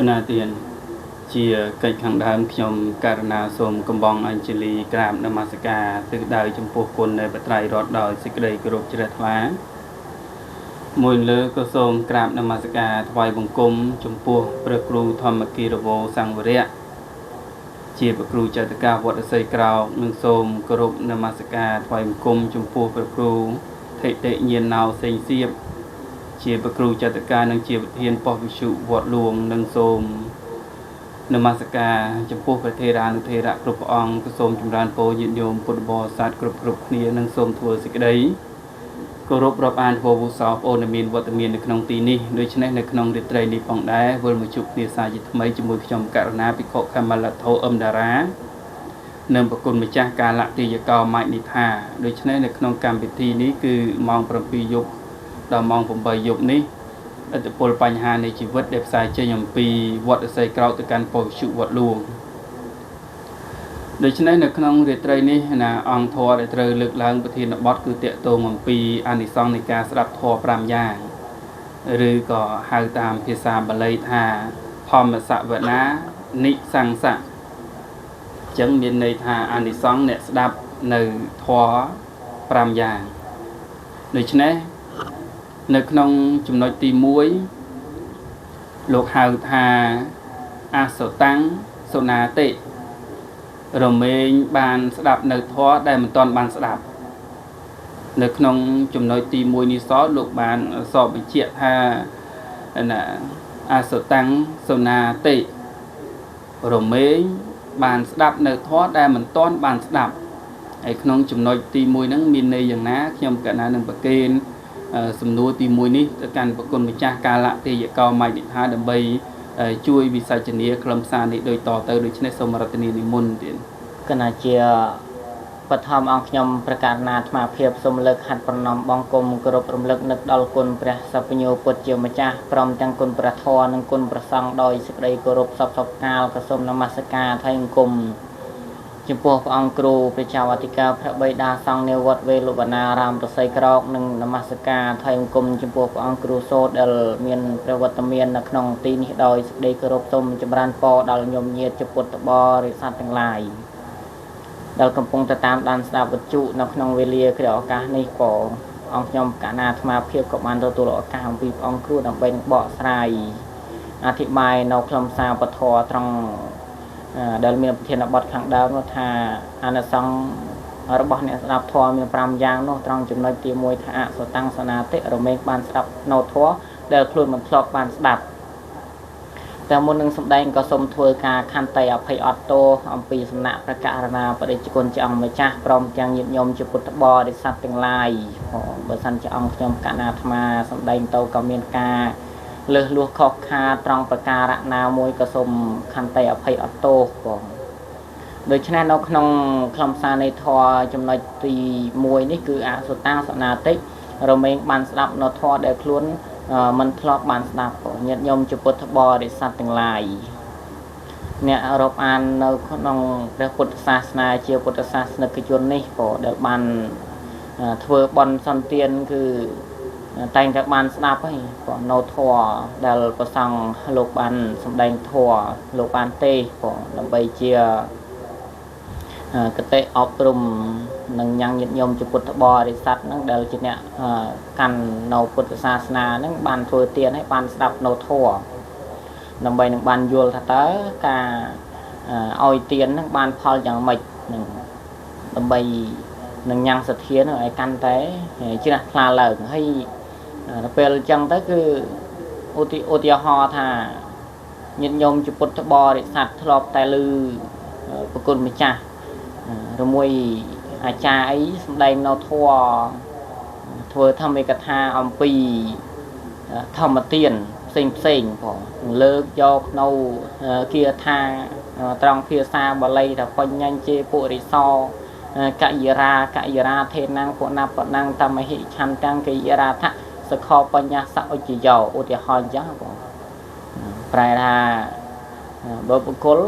นาเตียนเชียเกิดขังดามขยมการนาสมกำบองอัญชลีกราบนมัสการตึกดาวจมพูคนในปัตไตรรอดดอยสิกเรยกรุบเจริญว้ามวยเลือก็สมกราบนมัสการถวายบังคมจมพูพระครูธรรมกีรโวสังวรเชียพระครูจัตกาวัดไซกราวนึงสมกรุบนมัสการถวายบังคมจมพูพระครูเทเตเยียนนาวเซงเสียบเชียพระครูจัตการนังเชียเทียนปอวิชุวัดหลวงนังสมนมัสการจมพูพระเทรานุเทระกรุปองก็สมจุฬาโพยินโยมปุตบอสัตกรุบนี้นังสมทัวสิกได้กรุบรับอ่านโพบุษอบโอนามินวัตมีนในขนมตีนี้โดยเฉพาะในขนมเดตรนิปองได้เวลมาจุกเนียสาจิตไม่จมูกจมการนาปิโคคามาลโทอมดาราเนิมประกุลมาจากการละติยกรไมนิธาโดยเฉพาะในขนมการพิธีนี้คือมองประปียุกดาวมองผมใบยุกนี้อัตโพลปัญหาในชีวิตเด็กสายเจยมปีวัดใส่กราวตะการปอชุวัดลวงโดยเฉพาะในขนมเดตรนี้นะองทอเดตรเลือกล้างประเทศบอสคือเตะโตมปีอานิสงส์ในการสลับทอปรามย่างหรือก็หาตามภาษาบาลีธาพอมสะวนานิสังสะจังมีในธาอานิสงส์เนี่ยสลับในทอปรามย่างโดยเฉพาะในขนมจุดน้อยตีมวยโลกหาธาอาสตังโซนาเตเราเมงบานสดับในท้อได้มันตอนบานสดับในขนมจุ่มน้อยตีมวยนิซอลูกบานสอบไปเจียท่าน่ะอาสตังโซนาติเราเมงบานสดับในท้อได้มันตอนบานสดับไอ้ขนมจุ่มน้อยตีมวยนั้นมีในอย่างน้าขยมกันนั้นหนึ่งประเกณฑ์สมนุตีมวยนี้การประกอบวิชาการละตีจะเกาไม่ดิท่าดับใบช่วยวิสัยชนีคลำสานิโดยต่อเติมโดยชนิดสมรตินิมนต์เดียนก็น่าเจียปฐมองขยมประกาศนาธมาเพียบสมเลิกหัดประนอมบองกลมกรบรำลึกนึกดอลกุลประสัพโยปุจเจียวมจ้าพร้อมจังกุลประทอนังกุลประสังโดยสิกได้กรบสับสับกาลกระสมนมัสการไทยกุมจมพวกองครูประชาวติกาพระบิดาสังเนวัดเวลุบนารามประไซกรอกหนึ่งนมัสการไทยกุมจมพวกองครูโซดลเมียนประวัติเมียนนักนองตีนิโดยสิกได้กรบสมจมรันปอดลยมเยียจุปุตบริษัททั้งหลายดลกำปงตะตามดันสาบจุนักนองเวเลียเกี่ยวกับในปอองยมกานาธมาเพียบกับมันตัวหลอกกาของปีองครูดังเป็นเบาะสไลอธิบายนกลำซาปทอตรงเดินมีเทียนบดขังดาวโนธาอาณาสังระบบเนี่ยสลับทอมีปรามยางโนตรงจุดน้อยตีมวยท่าสตังสนาเตะเราเมฆบานสลับโนทัวเดินคลุนมันคลอกบานสดับแต่มวลหนึ่งสมได้ก็สมถวยการคันไตอภัยออโตอัมปีสนะประกาศนาปฏิจกุลจะองไม่จ้าพร้อมจังยิบยมจุปุตบอดิสัตติงลายเบอร์สันจะองยมกานาธมาสมได้โตกเมียนกาเลือลูกขอกคาตรองประการนามวยกระสมคันไตอภัยออโต้โดยฉะนั้นนกนองคลำซาในทอจำนวนตีมวยนี่คืออาสุตังสนาติเราเมงบันสลับนทอเดือดล้วนมันคลอกบันสลับญาติโยมจุปุถบริษัทต่างหลายเนี่ยรบอันนกนองพระพุทธศาสนาเชียวพุทธศาสนากิจนี่พอเดือดบันเทวบอลสันเตียนคือแต่งจากบานสนาไปก็โนทัวเดลประสังโลกบันสมดังทัวโลกบันเต้ก็ลำไปเชียกเตะออบรมนังยังยินยมจุปุถบริษัทนั่งเดลจีเนี่ยกันโนพุทธศาสนานั่งบานทัวเตียนให้บานสดับโนทัวลำไปนังบานยัวทัตเตอร์กาเอาเตียนนั่งบานพอลอย่างไม่หนึ่งลำไปนังยังเสถียรไอ้กันเต้จีน่ะพลาเหลิงให้เป็นจังก็คืออุติหอธายินยมจุปุถบริษัททลบแต่ลือประกุลมิจ่าเรามวยอาจารย์ไอ้สำแดงนทัวทำเอกธาอมปีทำมาเตียนเซ็งพอเลิกยกนเกียร์ธาตรองเพียซาบาลีแต่พยัญเจปุริโซกะยราเทนังปุนาปนังตามหิชันตังกะยราทะสกอปัญญาสัจจิโยอุติหอนจ้าบ่แปลว่าบางคน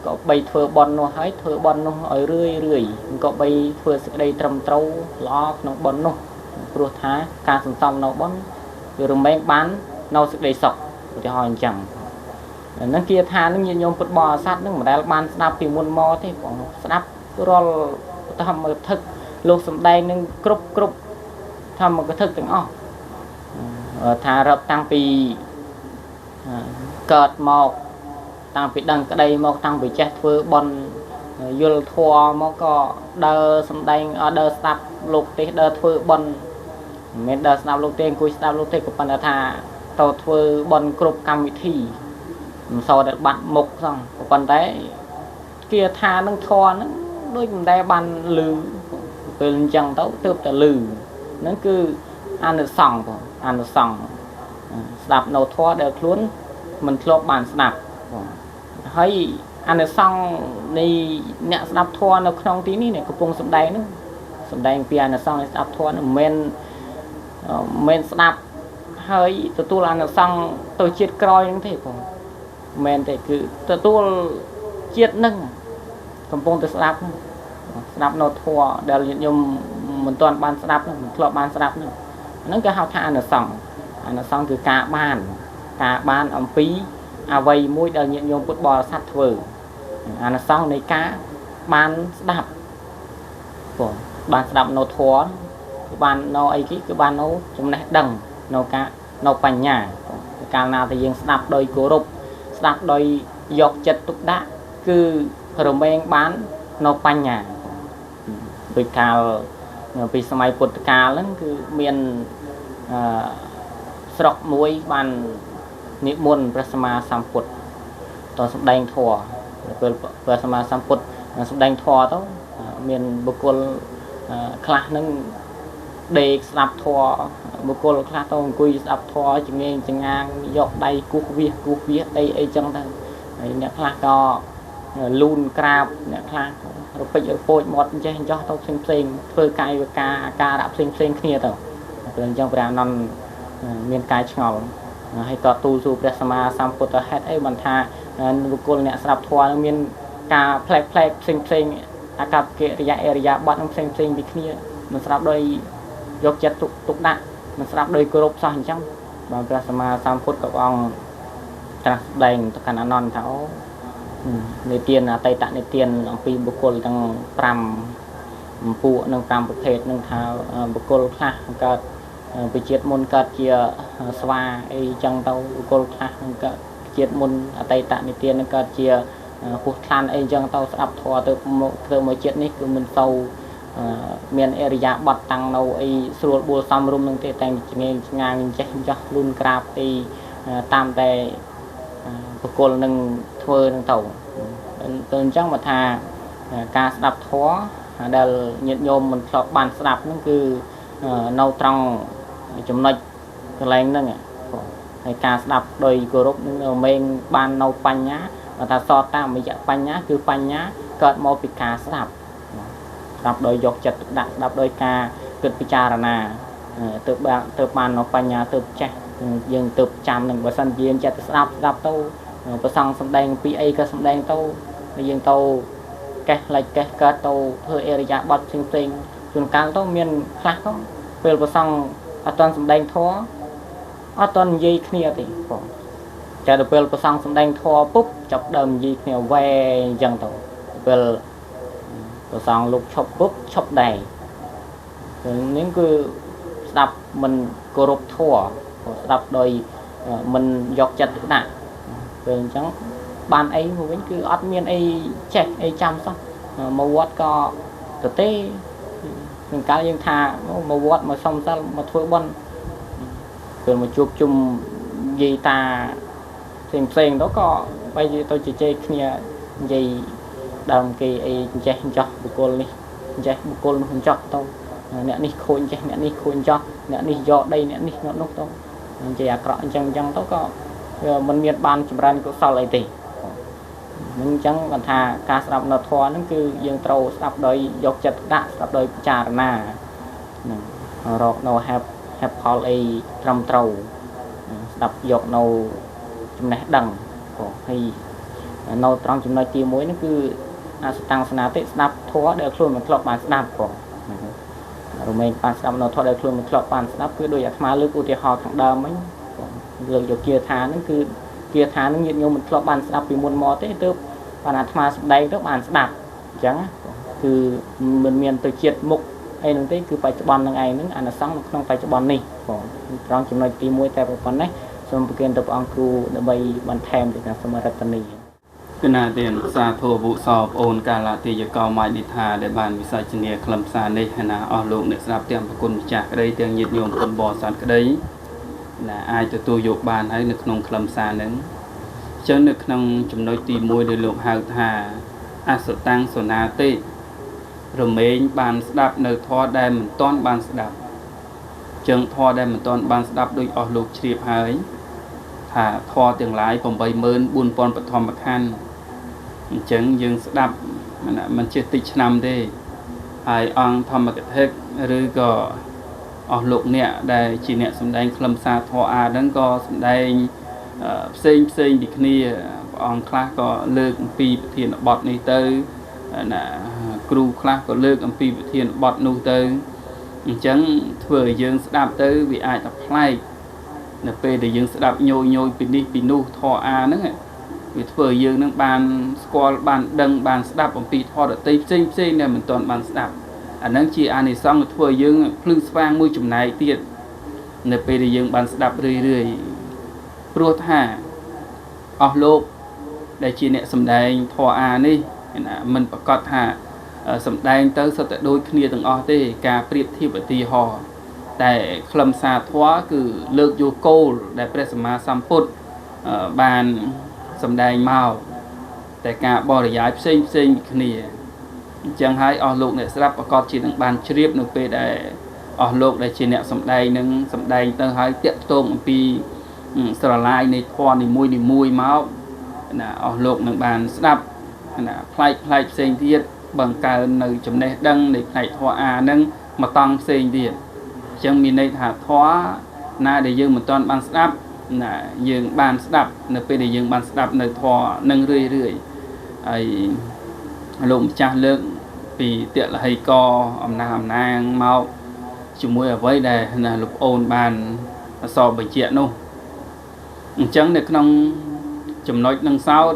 ก็ไปเถื่อบอลนู้ให้เถื่อบอลนู้เอาเรื่อยก็ไปเถื่อสิ่งใดตรำเต้าล้อน้องบอลนู้ปลุกท้าการสังสรรค์น้องบอลอยู่ตรงแบงบ้านน้องสิ่งใดสกอุติหอนจัง នឹងគាថានឹងញាតិញោមពុទ្ធបរិស័ទនឹងមិនដែលបានស្ដាប់ពីមុនមកទេបងស្ដាប់រាល់ធម្មកថាលោកសំដែងនឹងគ្រប់ធម្មកថាទាំងអស់ថារាប់តាំងពីកើតមកតាំងពីដឹងក្តីមកតាំងពីចេះធ្វើបន់យល់ធម៌មកក៏ដើរសំដែងដើរស្ដាប់លោកទេសដើរធ្វើបន់មិនមែនដើរស្ដាប់លោកទេសអង្គុយស្ដាប់លោកទេសក៏ប៉ុន្តែថាទៅធ្វើបន់គ្រប់កម្មវិធីមិនសូវតែបាត់មុខសោះក៏ប៉ុន្តែគាថានឹងធម៌ហ្នឹងដូចមិនដែលបានលឺពេលអញ្ចឹងទៅទើបតែលឺហ្នឹងគឺអានិសង្ឃបងអានិសង្ឃស្ដាប់នៅធម៌ដែលខ្លួនមិនធ្លាប់បានស្ដាប់បងហើយអានិសង្ឃនៃអ្នកស្ដាប់ធម៌នៅក្នុងទីនេះកំពុងសម្ដែងហ្នឹងសម្ដែងពីអានិសង្ឃនៃស្ដាប់ធម៌ហ្នឹងមិនមែនស្ដាប់ហើយទទួលអានិសង្ឃទៅជាតិក្រោយហ្នឹងទេបងមែនទេគឺទទួលជាតិហ្នឹងកំពុងតែស្ដាប់ហ្នឹងស្ដាប់នៅធម៌ដែលញាតិញោមមិនទាន់បានស្ដាប់មិនធ្លាប់បានស្ដាប់ហ្នឹងគេហៅថាអានិសង្ឃអានិសង្ឃគឺការបានអំពីអ្វីមួយដែលញាតិញោមពុទ្ធបរិស័ទធ្វើអានិសង្ឃនៃការបានស្ដាប់បងបានស្ដាប់នៅធម៌គឺបាននៅអីគេគឺបាននៅចំណេះដឹងនៅបញ្ញាកាលណាដែលយើងស្ដាប់ដោយគោរពស្ដាប់ដោយយកចិត្តទុកដាក់គឺរមែងបាននៅបញ្ញាដោយកាលពីសម័យពុទ្ធកាលហ្នឹងគឺមានស្រុកមួយបាននិមន្តព្រះសម្មាសម្ពុទ្ធតសម្ដែងធម៌ពេលព្រះសម្មាសម្ពុទ្ធសម្ដែងធម៌ទៅមានបុគ្គលខ្លះហ្នឹងដេកស្ដាប់ធម៌បុគ្គលខ្លះទៅអង្គុយស្ដាប់ធម៌ចងាងយកដៃគោះវាអីចឹងទៅហើយអ្នកខ្លះក៏លូនក្រាបអ្នកខ្លះរពេចរពោចមាត់ចេះចោះទៅផ្សេងធ្វើកាយវិការអាការៈផ្សេងគ្នាទៅព្រោះអញ្ចឹងព្រះអានន្ទមានកាយឆ្ងល់ហើយក៏ទូលសួរព្រះសម្មាសម្ពុទ្ធហេតុអីបានថាបុគ្គលអ្នកស្ដាប់ធម៌នឹងមានការផ្លែកផ្សេងអាកប្បកិរិយាអរិយាបថនឹងផ្សេងពីគ្នាមិនស្ដាប់ដោយយកចិត្តទុកដាក់មិនស្ដាប់ដោយគោរពសោះអញ្ចឹងបានព្រះសម្មាសម្ពុទ្ធក៏ព្រះអង្គត្រាស់ស្ដែងទៅកាន់អានន្ទថាអូនិទានអតីតនិទានអំពីបុគ្គលទាំង5ពួកនិង5ប្រភេទនឹងថាបុគ្គលខ្លះកើតពីជាតិមុនកើតជាស្វាអីចឹងទៅបុគ្គលខ្លះនឹងកើតជាតិមុនអតីតនិទាននឹងកើតជាពស់ថ្លាន់អីចឹងទៅស្ដាប់ធម៌ទៅធ្វើមកជាតិនេះគឺមិនសូវមានអរិយាប័ត្រតាំងនៅអីស្រួលបួលសំរុំនឹងទេតែឆ្ងាងចេះចោះលូនក្រាបអីតាមតែបុគ្គលនឹងធ្វើនឹងទៅអញ្ចឹងមកថាការស្ដាប់ធម៌ដែលញាតិញោមមិនធ្លាប់បានស្ដាប់ហ្នឹងគឺនៅត្រង់ចំណុចកន្លែងហ្នឹងហើយការស្ដាប់ដោយគោរពនឹងមែងបាននៅបញ្ញាបើថាសតតាមរយៈបញ្ញាគឺបញ្ញាកើតមកពីការស្ដាប់ដោយយកចិត្តទុកដាក់ស្ដាប់ដោយការគិតពិចារណាទើបបាននៅបញ្ញាទើបចេះយើងទើបចាំនឹងបើសិនជាយើងចិត្តស្ដាប់ទៅប្រសងសំដែងពីអីក៏សំដែងទៅយើងទៅកេះលិចកេះកើតទៅធ្វើអរិយាបថផ្សេងជួនកាលទៅមានខ្លះទៅពេលប្រសងអត់ទាន់សំដែងធម៌អត់ទាន់និយាយគ្នាទេបងតែដល់ពេលប្រសងសំដែងធម៌ពុបចាប់ដើមនិយាយគ្នាវែងអញ្ចឹងទៅពេលប្រសងលោកឈប់ពុបឈប់ដែរនេះគឺស្ដាប់មិនគោរពធម៌ស្ដាប់ដោយមិនយកចិត្តទុកដាក់ពេលអញ្ចឹងបានអីមកវិញគឺអត់មានអីចេះអីចាំសោះមកវត្តក៏ទៅទេនឹងកាលយើងថាមកវត្តមកសុំសិលមកធ្វើបុណ្យពេលមកជួបជុំយាយតាផ្សេងទៅក៏បែរទៅជជែកគ្នានិយាយដើមគេអីចេះចោះបុគ្គលនេះចេះបុគ្គលនោះចោះទៅអ្នកនេះខូចចេះអ្នកនេះខូចចោះអ្នកនេះយកដីអ្នកនេះនោះទៅនិយាយអាក្រក់អញ្ចឹងទៅក៏មិនមានបានចម្រើនកុសលអីទេអញ្ចឹងគាត់ថាការស្ដាប់នៅធម៌ហ្នឹងគឺយើងត្រូវស្ដាប់ដោយយកចិត្តដាក់ស្ដាប់ដោយពិចារណាហ្នឹងរកនៅហេតុផលអីត្រឹមត្រូវស្ដាប់យកនៅចំណេះដឹងហើយនៅត្រង់ចំណុចទី1ហ្នឹងគឺអសតាំងសនាតិស្ដាប់ធម៌ដែលខ្លួនមិនធ្លាប់បានស្ដាប់ផងរមែងបានស្ដាប់នៅធម៌ដែលខ្លួនមិនធ្លាប់បានស្ដាប់គឺដោយអាត្មាលើកឧទាហរណ៍ខាងដើមហ្នឹងលើកយកគាថាហ្នឹងគឺ kia thà nó nhiệt nhôm mình thọ bàn đạp vì muôn mò thế tôi bàn hạt ma sập đây các bàn đạp chẳng cứ mình miền từ chiết mục hay là thế cứ phải cho bàn này nó ăn là sáng không phải cho bàn này còn trong chúng nói tìm mua tại phần này xong bây giờ tập ăn cừu để bay bàn thèm thì là xong rồi tận này cái nào tiền xa thua vụ sọp ôn cả là thì giờ cao mai đi thà để bàn vì sao chuyện này làm xa đây hay là ở lúc để sắp tiệm của con chả cái đây tiền nhiệt nhôm con bò sạt cái đấy là ai cho tôi dục bàn hay được nông làm xa nữa chứ được nông chúng nói tìm mua để lượng hàng thà sự tăng số na tê rồi mấy bàn đạp nơi thoa đem mình toán bàn đạp chân thoa đem mình toán bàn đạp đôi ở lục triệp hơi thà thoa tiền lái vòng bay mơn buôn pon bật thòm bạc khăn chân dương đạp mình chưa tích năm thế ai ăn thòm bạc hết rồi có ở lục nè đây chỉ nè sầm đen lâm xa thoa đang có sầm đen xây bị kia ông khác có lược pi thiền bọt này tới là kêu khác có lược pi thiền bọt nu tới chẳng thừa dương đạp tới vì ai tập play là p để dương đạp nhồi pin đi pin nu thọ a nữa vì thừa dương nó bàn squat bàn đằng bàn đạp bằng pi thọ được tây xây này mình toàn bàn đạp anh đang chỉ anh này xong thừa dương phun vang môi chùm này tiệt là p để dương bàn đạp rười pro thà ở lốp để chỉ nè sầm đen thọ a đi mìnhประกอบថាសំដែងទៅសុទ្ធតែដូចគ្នាទាំងអស់ទេការប្រៀបធៀបឧទាហរណ៍តែខ្លឹមសារធម៌គឺលើកយកគោលដែលព្រះសម្មាសម្ពុទ្ធបានសំដែងមកតែការបរិយាយផ្សេងគ្នាអញ្ចឹងហើយអស់លោកអ្នកស្រាប់ប្រកបជានឹងបានជ្រាបនៅពេលដែលអស់លោកដែលជាអ្នកសំដែងនឹងសំដែងទៅហើយតាក់ទងអំពីស្រឡាយនៃធម៌នីមួយមកណាអស់លោកនឹងបានស្ដាប់ណាផ្លែកផ្សេងទៀតបង្កើននៅចំណេះដឹងនៃផ្នែកធម៌អានឹងមកតង់ផ្សេងទៀតអញ្ចឹងមានន័យថាធម៌ណាដែលយើងមិនទាន់បានស្ដាប់ណាយើងបានស្ដាប់នៅពេលដែលយើងបានស្ដាប់នៅធម៌នឹងរឿយហើយលោកម្ចាស់លើកពីតលហីកអំណាងមកជាមួយអ្វីដែលណាលោកអូនបានសរបញ្ជាក់នោះអញ្ចឹងនៅក្នុងចំណុចនឹងសោត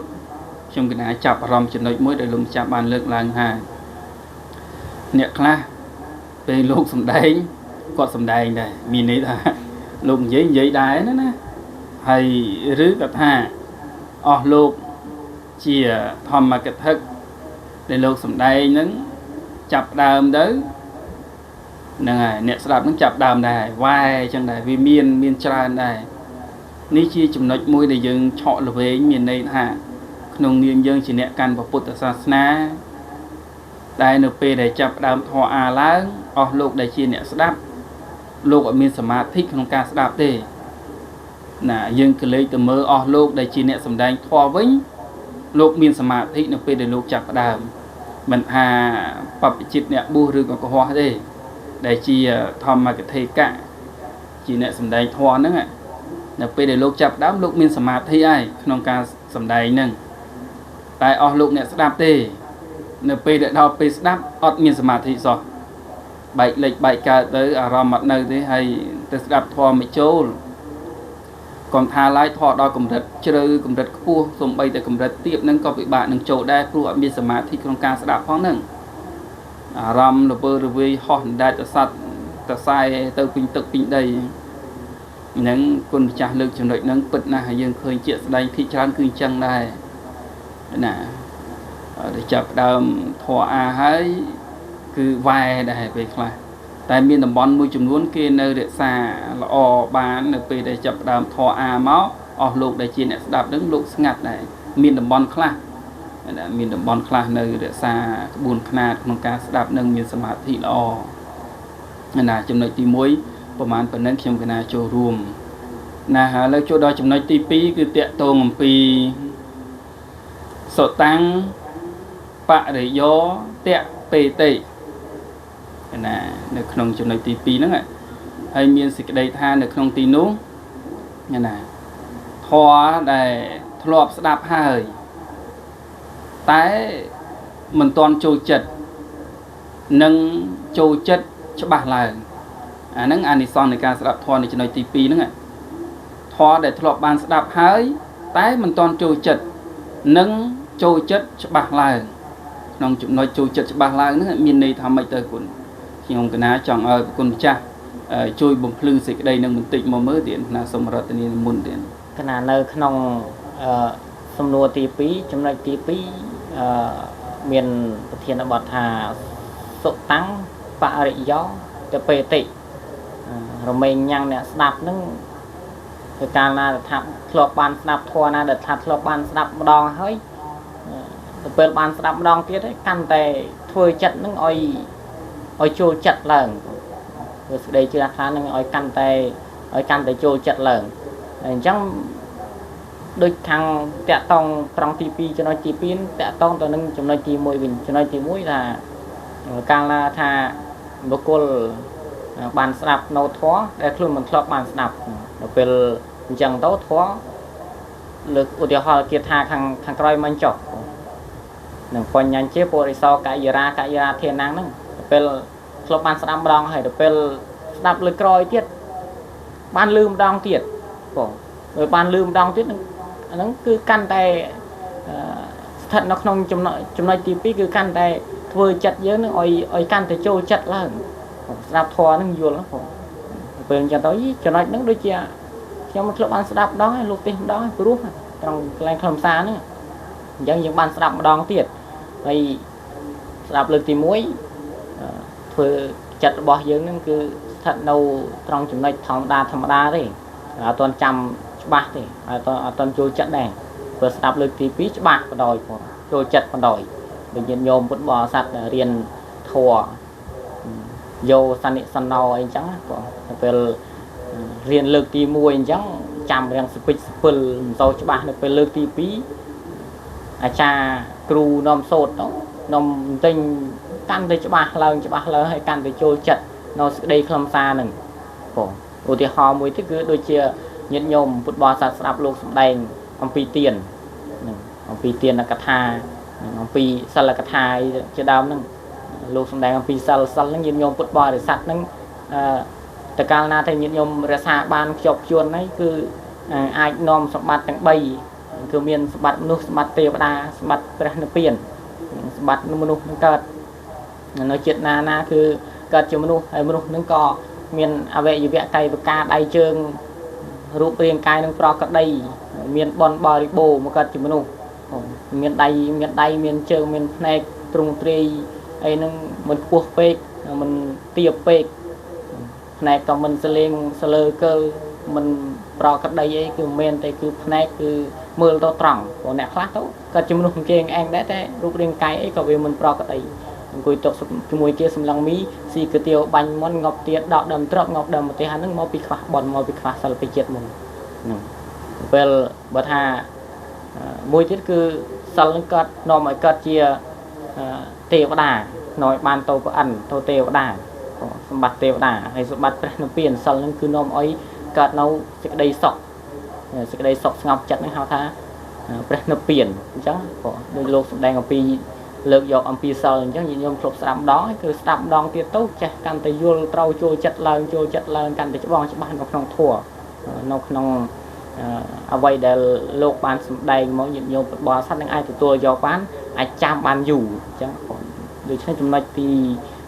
ខ្ញុំគណៈចាប់អារម្មណ៍ចំណុចមួយដែលលោកម្ចាស់បានលើកឡើងថាអ្នកខ្លះពេលលោកសំដែងគាត់សំដែងដែរមានន័យថាលោកនិយាយដែរណាហើយឬក៏ថាអស់លោកជាធម្មកថាដែលលោកសំដែងហ្នឹងចាប់ដើមទៅហ្នឹងហើយអ្នកស្ដាប់ហ្នឹងចាប់ដើមដែរវ៉ែអញ្ចឹងដែរវាមានច្រើនដែរនេះជាចំណុចមួយដែលយើងឆក់ល្វែងមានន័យថាក្នុងនាមយើងជាអ្នកកាន់ពុទ្ធសាសនាតែនៅពេលដែលចាប់ដើមធម៌អាឡើងអស់លោកដែលជាអ្នកស្ដាប់លោកអត់មានសមាធិក្នុងការស្ដាប់ទេណាយើងក៏លេចទៅមើលអស់លោកដែលជាអ្នកសម្ដែងធម៌វិញលោកមានសមាធិនៅពេលដែលលោកចាប់ដើមមិនថាបព្វជិតអ្នកបួសឬក៏កុហកទេដែលជាធម្មកថាកៈជាអ្នកសម្ដែងធម៌ហ្នឹងនៅពេលដែលលោកចាប់ដើមលោកមានសមាធិហើយក្នុងការសម្ដែងហ្នឹងតែអស់លោកអ្នកស្ដាប់ទេនៅពេលដែលដល់ពេលស្ដាប់អត់មានសមាធិសោះបែកលេចបែកកើតទៅអារម្មណ៍អត់នៅទេហើយទៅស្ដាប់ធម៌មិនចូលកុំថាឡើយធម៌ដល់កម្រិតជ្រៅកម្រិតខ្ពស់សំបីតែកម្រិតទាបហ្នឹងក៏ពិបាកនឹងចូលដែរព្រោះអត់មានសមាធិក្នុងការស្ដាប់ផងហ្នឹងអារម្មណ៍រវើរវាយហោះដាច់ទៅសัตว์ទៅខ្សែទៅពេញទឹកពេញដីហ្នឹងគុណម្ចាស់លើកចំណុចហ្នឹងពិតណាស់ហើយយើងឃើញជាក់ស្ដែងភាគច្រើនគឺអញ្ចឹងដែរណាទៅចាប់ដើមធម៌អាហើយគឺវ៉ែដែរពេលខ្លះតែមានតំបន់មួយចំនួនគេនៅរក្សាល្អបាននៅពេលដែលចាប់ដើមធម៌អាមកអស់លោកដែលជាអ្នកស្ដាប់ហ្នឹងលោកស្ងាត់ដែរមានតំបន់ខ្លះមានតំបន់ខ្លះនៅរក្សាក្បួនខ្នាតក្នុងការស្ដាប់និងមានសមាធិល្អណាចំណុចទី1ប្រហែលប៉ុណ្ណឹងខ្ញុំកណាចូលរួមណាហើយលើចូលដល់ចំណុចទី2គឺតកតងអំពីសតាំងបរិយោតពេតិណានៅក្នុងចំណុចទី2ហ្នឹងហើយមានសេចក្តីថានៅក្នុងទីនោះណាធម៌ដែលធ្លាប់ស្ដាប់ហើយតែមិនទាន់ចូលចិត្តនិងចូលចិត្តច្បាស់ឡើងអាហ្នឹងអានិសង្សនៃការស្ដាប់ធម៌នៅចំណុចទី2ហ្នឹងធម៌ដែលធ្លាប់បានស្ដាប់ហើយ តែមិនតាន់ចូលចិត្តនឹងចូលចិត្តច្បាស់ឡើងក្នុងចំណុចចូលចិត្តច្បាស់ឡើងហ្នឹងមានន័យថាម៉េចទៅគុណខ្ញុំកណាចង់ឲ្យគុណម្ចាស់ជួយបំភ្លឺសេចក្តីនឹងបន្តិចមកមើលទៀតណាសូមរតនាមុនទៀតកណានៅក្នុងសំណួរទី2ចំណុចទី2មានប្រធានបទថាសុតាំងបរិយោទៅពេតិរមែងញ៉ាំងអ្នកស្ដាប់ហ្នឹងគឺកាលណាថាធ្លាប់បានស្ដាប់ធម៌ណាដែលថាធ្លាប់បានស្ដាប់ម្ដងហើយទៅពេលបានស្ដាប់ម្ដងទៀតហើយកាន់តែធ្វើចិត្តហ្នឹងឲ្យចូលចិត្តឡើងគឺសេចក្តីជឿថាហ្នឹងឲ្យកាន់តែចូលចិត្តឡើងអញ្ចឹងដូចខាងតាក់តងត្រង់ទី2ចំណុចទី2តាក់តងទៅនឹងចំណុចទី1វិញចំណុចទី1ថាកាលណាថាបុគ្គលបានស្ដាប់នៅធម៌ដែលខ្លួនមិនធ្លាប់បានស្ដាប់ដល់ពេលអញ្ចឹងទៅធម៌លើកឧទាហរណ៍គេថាខាងក្រោយមិនចុះនឹងបញ្ញាជាពុរិសោកាយរាធានាហ្នឹងដល់ពេលធ្លាប់បានស្ដាប់ម្ដងហើយដល់ពេលស្ដាប់លើក្រោយទៀតបានលឺម្ដងទៀតបងហើយបានលឺម្ដងទៀតហ្នឹងគឺកាន់តែស្ថិតនៅក្នុងចំណុចទី2គឺកាន់តែធ្វើចិត្តយើងនឹងឲ្យកាន់តែចូលចិត្តឡើងស្ដាប់ធម៌ហ្នឹងយល់ណាបងពេលអញ្ចឹងទៅចំណុចហ្នឹងដូចជាខ្ញុំធ្លាប់បានស្ដាប់ម្ដងហើយលោកទេសម្ដងព្រោះត្រង់កន្លែងខ្លឹមសារហ្នឹងអញ្ចឹងយើងបានស្ដាប់ម្ដងទៀតហើយស្ដាប់លើកទី1ធ្វើចិត្តរបស់យើងហ្នឹងគឺស្ថិតនៅត្រង់ចំណុចធម្មតាទេអត់ទាន់ចាំច្បាស់ទេអត់ទាន់ចូលចិត្តដែរព្រោះស្ដាប់លើកទី2ច្បាស់បណ្ដោយផងចូលចិត្តបណ្ដោយដូចញាតិញោមពុទ្ធបរិស័ទរៀនធម៌យោសនិសណោអីចឹងបងពេលរៀនលើកទី1អញ្ចឹងចាំរៀងស្ពិចស្ពិលមិនសូវច្បាស់នៅពេលលើកទី2អាចារ្យគ្រូនាំសូត្រទៅនាំទិញកាន់តែច្បាស់ឡើងហើយកាន់តែចូលចិត្តនៅសេចក្តីខ្លឹមសារហ្នឹងបងឧទាហរណ៍មួយទៀតគឺដូចជាញាតិញោមពុទ្ធបរិស័ទស្ដាប់លោកសម្ដែងអំពីទានហ្នឹងអំពីទានកថាអំពីសិលកថាជាដើមហ្នឹងលោកសម្ដែងអំពីសិលហ្នឹងញាតិញោមពុទ្ធបរិស័ទហ្នឹងតកាលណាតែញាតិញោមរក្សាបានខ្ជាប់ខ្ជួនហ្នឹងគឺអាចនាំសម្បត្តិទាំង3គឺមានសម្បត្តិមនុស្សសម្បត្តិទេវតាសម្បត្តិព្រះនិព្វានសម្បត្តិមនុស្សនឹងកើតនៅជាតិណាគឺកើតជាមនុស្សហើយមនុស្សនឹងក៏មានអវយវៈកាយវិការដៃជើងរូបរាងកាយនឹងប្រកដីមានបនបរិបូរមកកើតជាមនុស្សមានដៃមានជើងមានភ្នែកទ្រង់ទ្រាយអីនឹងមិនខ្ពស់ពេកមិនទាបពេកភ្នែកក៏មិនសលេងសលើកើមិនប្រកដីអីគឺមិនមែនទេគឺភ្នែកគឺមើលទៅត្រង់ព្រោះអ្នកខ្លះទៅក៏ជាមនុស្សជើងអែងដែរតែរូបរាងកាយអីក៏វាមិនប្រកដីអង្គុយតុកជាមួយជាសម្លឹងមីស៊ីកាទៀវបាញ់មុនងប់ទៀតដកដើមទ្របងប់ដើមប្រទេសហ្នឹងមកពីខ្វះបនមកពីខ្វះសិលពីជាតិមុនហ្នឹងពេលបើថាមួយទៀតគឺសិលនឹងកើតនាំឲ្យកើតជាទេវតានាំឲ្យបានទៅព្រះអិនទៅទេវតាសម្បត្តិទេវតាហើយសម្បត្តិព្រះនិព្វានសិលនឹងគឺនាំឲ្យកើតនៅសេចក្តីសុខស្ងប់ចិត្តហ្នឹងហៅថាព្រះនិព្វានអញ្ចឹងដូចលោកសម្ដែងអំពីលើកយកអំពីសិលអញ្ចឹងញោមធ្លាប់ស្ដាប់ម្ដងហើយគឺស្ដាប់ម្ដងទៀតទៅចេះកាន់តែយល់ត្រូវចូលចិត្តឡើងកាន់តែច្បាស់នៅក្នុងធម៌នៅក្នុងអ្វីដែលលោកបានសម្ដែងមកញាតិញោមពុទ្ធបរិស័ទនឹងអាចទទួលយកបានអាចចាំបានយូរអញ្ចឹងដូច្នេះចំណុចទី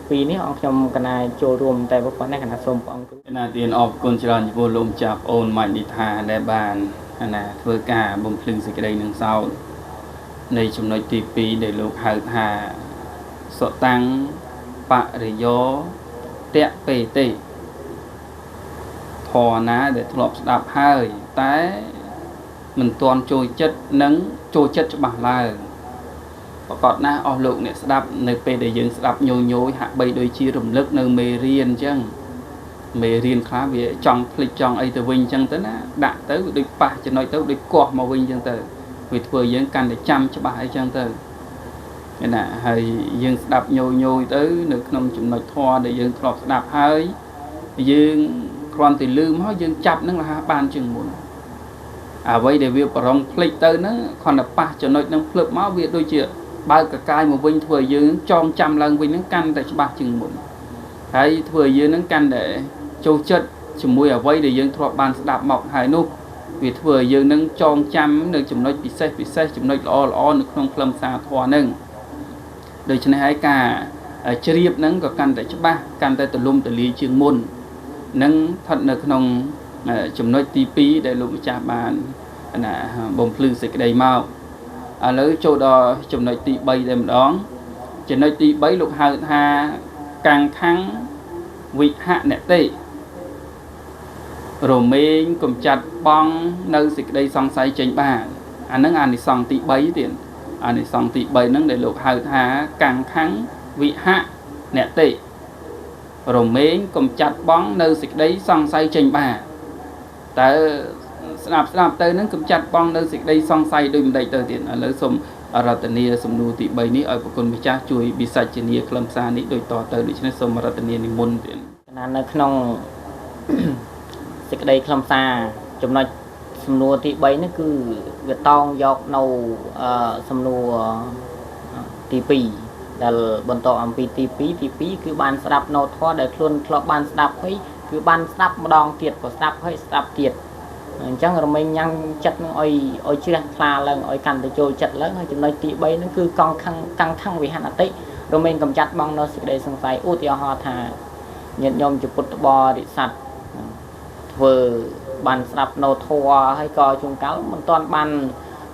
2នេះអង្គខ្ញុំកណាចូលរួមតែប៉ុណ្ណេះកណាសូមព្រះអង្គគ្រូកណាទានអរគុណច្រើនចំពោះលោកចាស់អូនម៉ាច់និថាដែលបានធ្វើការបំភ្លឺសេចក្តីនឹងសោតនៃចំណុចទី2ដែលលោកហៅថាសុតាំងបរិយោតៈពេតិធរណាដែលធ្លាប់ស្ដាប់ហើយតែមិនទាន់ចូលចិត្តនិងចូលចិត្តច្បាស់ឡើងប្រកបណាស់អស់លោកអ្នកស្ដាប់នៅពេលដែលយើងស្ដាប់ញយហាក់បីដូចជារំលឹកនៅមេរៀនអញ្ចឹងមេរៀនខ្លះវាចង់ភ្លេចចង់អីទៅវិញអញ្ចឹងទៅណាដាក់ទៅដូចប៉ះចំណុចទៅដូចកោះមកវិញអញ្ចឹងទៅវាធ្វើយើងកាន់តែចាំច្បាស់អីចឹងទៅណាហើយយើងស្ដាប់ញយទៅនៅក្នុងចំណុចធម៌ដែលយើងធ្លាប់ស្ដាប់ហើយយើងគ្រាន់តែលឺមកយើងចាប់នឹងរហ័សបានជាងមុនអ្វីដែលវាប្រងភ្លេចទៅហ្នឹងគ្រាន់តែប៉ះចំណុចហ្នឹងភ្លឹបមកវាដូចជាបើកកកាយមកវិញធ្វើឲ្យយើងចងចាំឡើងវិញហ្នឹងកាន់តែច្បាស់ជាងមុនហើយធ្វើឲ្យយើងហ្នឹងកាន់តែចូលចិត្តជាមួយអ្វីដែលយើងធ្លាប់បានស្ដាប់មកហើយនោះ វាធ្វើឲ្យយើងនឹងចងចាំនៅចំណុចពិសេសចំណុចល្អនៅក្នុងខ្លឹមសារធម៌ហ្នឹងដូច្នេះហើយការជ្រាបហ្នឹងក៏កាន់តែច្បាស់កាន់តែទូលំទូលាយជាងមុននឹងស្ថិតនៅក្នុងចំណុចទី2ដែលលោកម្ចាស់បានបំភ្លឺសេចក្តីមកឥឡូវចូលដល់ចំណុចទី3តែម្ដងចំណុចទី3លោកហៅថាកាំងខាំងវិហនតិរមែងកំចាត់បងនៅសេចក្តីសង្ស័យចេញបានអាហ្នឹងអានិសង្សទី3ទៀតអានិសង្សទី3ហ្នឹងដែលលោកហៅថាកាំងខាំងវិហនតិរមែងកំចាត់បងនៅសេចក្តីសង្ស័យចេញបានតើស្ដាប់ទៅហ្នឹងកំចាត់បងនៅសេចក្តីសង្ស័យដូចម្ដេចទៅទៀតឥឡូវសូមរតនាសំណួរទី3នេះឲ្យប្រគុណម្ចាស់ជួយវិសាចនាខ្លឹមសារនេះដូចតទៅដូច្នេះសូមរតនានិមន្តទៀតនៅក្នុងសេចក្តីខ្លឹមសារចំណុចសំណួរទី3នេះគឺវាតោងយកនៅសំណួរទី2ដែលបន្តអំពីទី2គឺបានស្ដាប់នៅធម៌ដែលខ្លួនធ្លាប់បានស្ដាប់ហើយគឺបានស្ដាប់ម្ដងទៀតក៏ស្ដាប់ហើយស្ដាប់ទៀតអញ្ចឹងរមែងញ៉ាំងចិត្តនឹងឲ្យជ្រះថ្លាឡើងឲ្យកាន់តែចូលចិត្តឡើងហើយចំណុចទី3ហ្នឹងគឺកង្ខាំងវិហនតិរមែងកំចាត់បងនៅសេចក្តីសង្ស័យឧទាហរណ៍ថាញាតិញោមជាពុទ្ធបរិស័ទធ្វើបានស្ដាប់នៅធម៌ហើយក៏ជួនកាលមិនទាន់បាន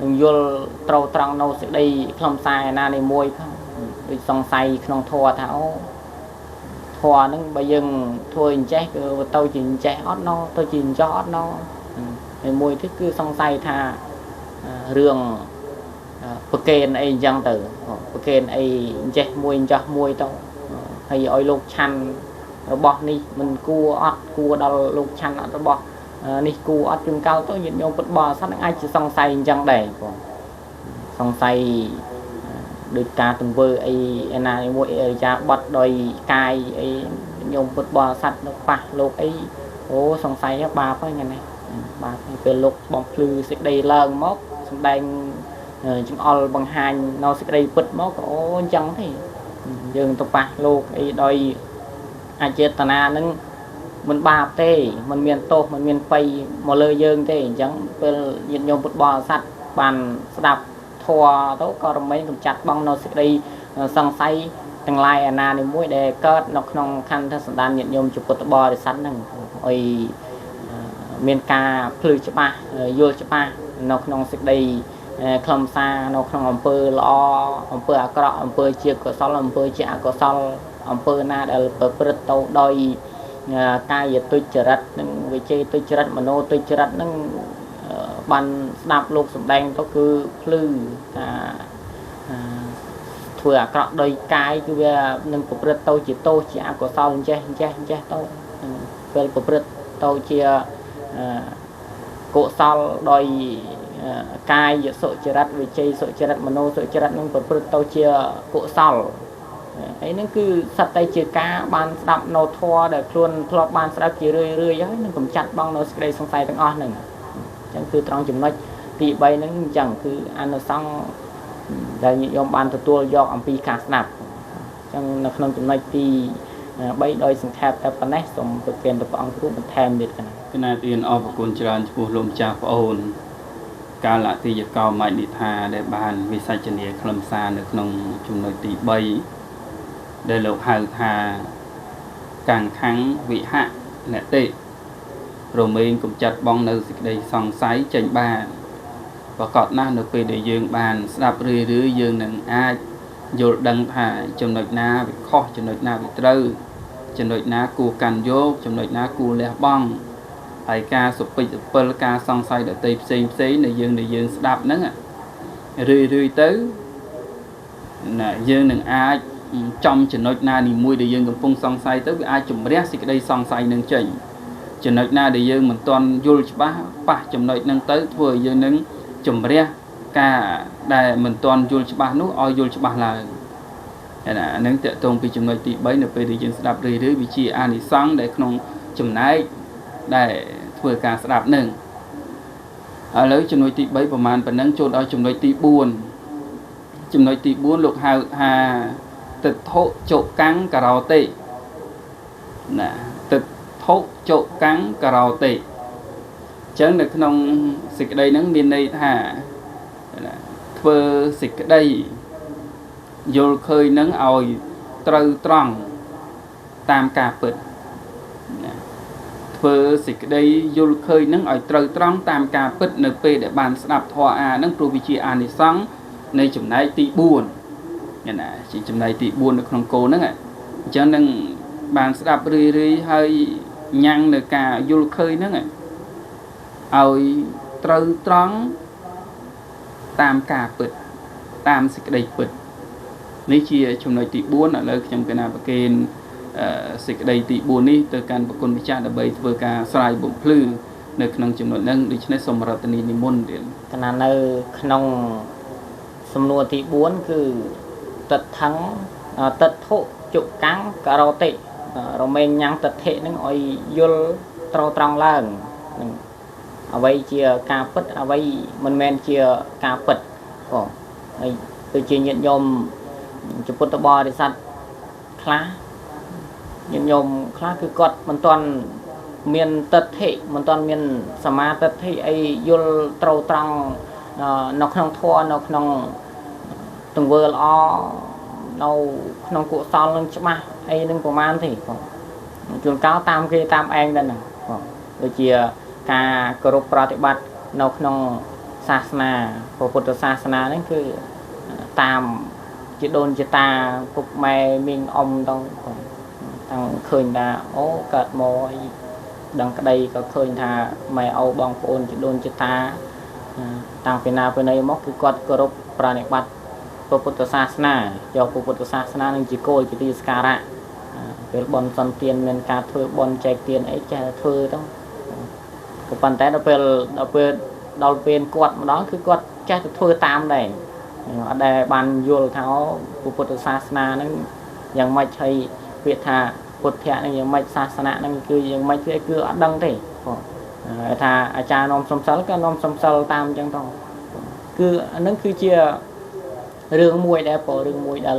នឹងយល់ត្រូវត្រង់នៅសេចក្តីខ្លឹមសារណានេះមួយផងដូចសង្ស័យក្នុងធម៌ថាអូធម៌ហ្នឹងបើយើងធ្វើអញ្ចេះគឺទៅជាអញ្ចេះអត់ណោទៅជាអញ្ចោះអត់ណោហើយមួយទៀតគឺសង្ស័យថារឿងប្រកេនអីអញ្ចឹងទៅប្រកេនអីអញ្ចេះមួយអញ្ចោះមួយទៅហើយឲ្យលោកឆាន់របស់នេះមិនគួរអត់គួរដល់លោកឆាន់អត់របស់នេះគួរអត់ជួនកាលទៅញាតិញោមពុទ្ធបរិស័ទនឹងអាចជាសង្ស័យអញ្ចឹងដែរបងសង្ស័យដោយការទង្វើអីឯណាមួយអរិយាប័ត្រដោយកាយអីញោមពុទ្ធបរិស័ទនៅប៉ះលោកអីអូសង្ស័យបាបហ្នឹងណាបាទពេលលោកបំភ្លឺសេចក្តីឡើងមកសម្ដែងចង្អុលបង្ហាញនៅសេចក្តីពិតមកក៏អូអញ្ចឹងទេយើងទៅប៉ះលោកអីដោយអចេតនានឹងមិនបាបទេមិនមានទោសមិនមានបៃមកលើយើងទេអញ្ចឹងពេលញាតិញោមពុទ្ធបរិស័ទបានស្ដាប់ធម៌ទៅក៏រមែងកំចាត់បងនៅសេចក្តីសង្ស័យទាំងឡាយអាណានេះមួយដែលកើតនៅក្នុងខន្ធសន្តានញាតិញោមជាពុទ្ធបរិស័ទហ្នឹងឲ្យមានការភ្លឺច្បាស់យល់ច្បាស់នៅក្នុងសេចក្តីខ្លឹមសារនៅក្នុងអំពើល្អអំពើអាក្រក់អំពើជាកុសលអំពើជាអកុសលអំពើណាដែលប្រព្រឹត្តទៅដោយកាយទុច្ចរិតនិងវិជ័យទុច្ចរិតមโนទុច្ចរិតនឹងបានស្ដាប់លោកសម្ដែងទៅគឺភ្លឺថាធ្វើអាក្រក់ដោយកាយគឺវានឹងប្រព្រឹត្តទៅជាទោសជាអកុសលអញ្ចេះទៅពេលប្រព្រឹត្តទៅជាកុសលដោយកាយសុចរិតវិជ័យសុចរិតមโนសុចរិតនឹងប្រព្រឹត្តទៅជាកុសលហើយនឹងគឺសត្វតែជាការបានស្ដាប់នៅធម៌ដែលខ្លួនធ្លាប់បានស្ដាប់ជារឿយហើយនឹងកំចាត់បងនៅសេចក្តីសង្ស័យទាំងអស់ហ្នឹងអញ្ចឹងគឺត្រង់ចំណុចទី3ហ្នឹងអញ្ចឹងគឺអនុសង្ឃដែលញាតិញោមបានទទួលយកអំពីការស្ដាប់អញ្ចឹងនៅក្នុងចំណុចទី3ដោយសង្ខេបតែប៉ុណ្ណេះសូមប្រទានទៅព្រះអង្គគ្រូបន្ថែមទៀតគណៈទានអរគុណច្រើនចំពោះលោកម្ចាស់ប្អូនកាលតិយកោមនិថាដែលបានវិសាចនាខ្លឹមសារនៅក្នុងចំណុចទី3ដែលលោកហៅថាកាំងខាំងវិហនតិរមែងកំចាត់បងនៅសេចក្តីសង្ស័យចេញបានប្រកបណាស់នៅពេលដែលយើងបានស្ដាប់រឿយយើងនឹងអាចយល់ដឹងថាចំណុចណាវាខុសចំណុចណាវាត្រូវចំណុចណាគួរកាន់យកចំណុចណាគួរលះបង់ហើយការសុពិចសុពិលការសង្ស័យដតីផ្សេងដែលយើងស្ដាប់ហ្នឹងរឿយទៅណាយើងនឹងអាចចំចំណុចណានីមួយដែលយើងកំពុងសង្ស័យទៅវាអាចជំរះសេចក្តីសង្ស័យនឹងចេញចំណុចណាដែលយើងមិនទាន់យល់ច្បាស់ប៉ះចំណុចហ្នឹងទៅធ្វើឲ្យយើងនឹងជំរះការដែលមិនទាន់យល់ច្បាស់នោះឲ្យយល់ច្បាស់ឡើងណាហ្នឹងតកតងពីចំណុចទី3នៅពេលដែលយើងស្ដាប់រឿយវាជាអានិសង្ឃដែលក្នុងចំណែកដែលធ្វើការស្ដាប់នឹងឥឡូវចំណុចទី3ប្រហែលប៉ុណ្ណឹងចូលដល់ចំណុចទី4ចំណុចទី4លោកហៅថាទិដ្ឋុចុកាំងការោតេណាទិដ្ឋុចុកាំងការោតេ chẳng được nông xịt đây nắng miền đây thà thưa xịt đây vô khơi nắng oi trâu tròn tam cà bự thưa xịt đây vô khơi nắng oi trâu tròn tam cà bự nợ pe để bàn sập thọ nắng provincia ani sáng nơi chủng này tị buồn nghe nè chỉ chủng này tị buồn được không cô nắng ạ cho nên bàn sập rì hơi nhăn được cả vô khơi nắng ạ oi trâu tròn tam cà bự tam xịt đây bự ní chia chủng này tị buồn ở nơi trong cái nào cái xịt đây tị buồn đi từ căn bậc con cha đã bày vừa cả sai bụng phư nơi trong chủng nội nâng đi trên sông Mara Tani ni môn điện cái nào nơi trong sông nuôi tị buồn cứ tật thắng tật thụ chụp cắn cà rô tị rồi mình nhang tật hệ nó ngồi vô trâu trăng làng ở đây chia cà phất ở đây mình men chia cà phất còn tôi chia nhận nhôm chụp bút bò để sạch khá nhận nhôm khá cứ cọt mình toàn miền tật hệ mình toàn miền sama tật hệ ấy vô trâu trăng nó không thua nó không từng vừa lo nó không cụ son lên chấm mà ấy đừng có man thì trường cao tam kia tam anh đây nè rồi chia cả group pratibat nó không sasana của Phật sasana đấy cứ tam chỉ đồn chỉ ta phục mày mình ông đâu thằng khơi là ó cật mò đằng cái đây có khơi thà mày âu bằng phôn chỉ đồn chỉ ta thằng phía nào phía này móc cứ quật group pratibat của Phật sasana cho Phật sasana nên chỉ coi chỉ đi skara về bon son tiền men cả thuê bon chạy tiền ấy chạy thuê đó của bàn tay nó về đầu bên quật đó cứ quật chạy thuê tam này ở đây bàn vô tháo của Phật sasana nóยังไม่ใช่เวทาพุทธะนี่ยังไม่ศาสนานั่นคือยังไม่คืออดังទេถ้าอาจารย์นอมสมศัลก็นอมสมศัลตามจังต้องคืออันนั้นคือជារឿងមួយដែរព្រោះរឿងមួយដែល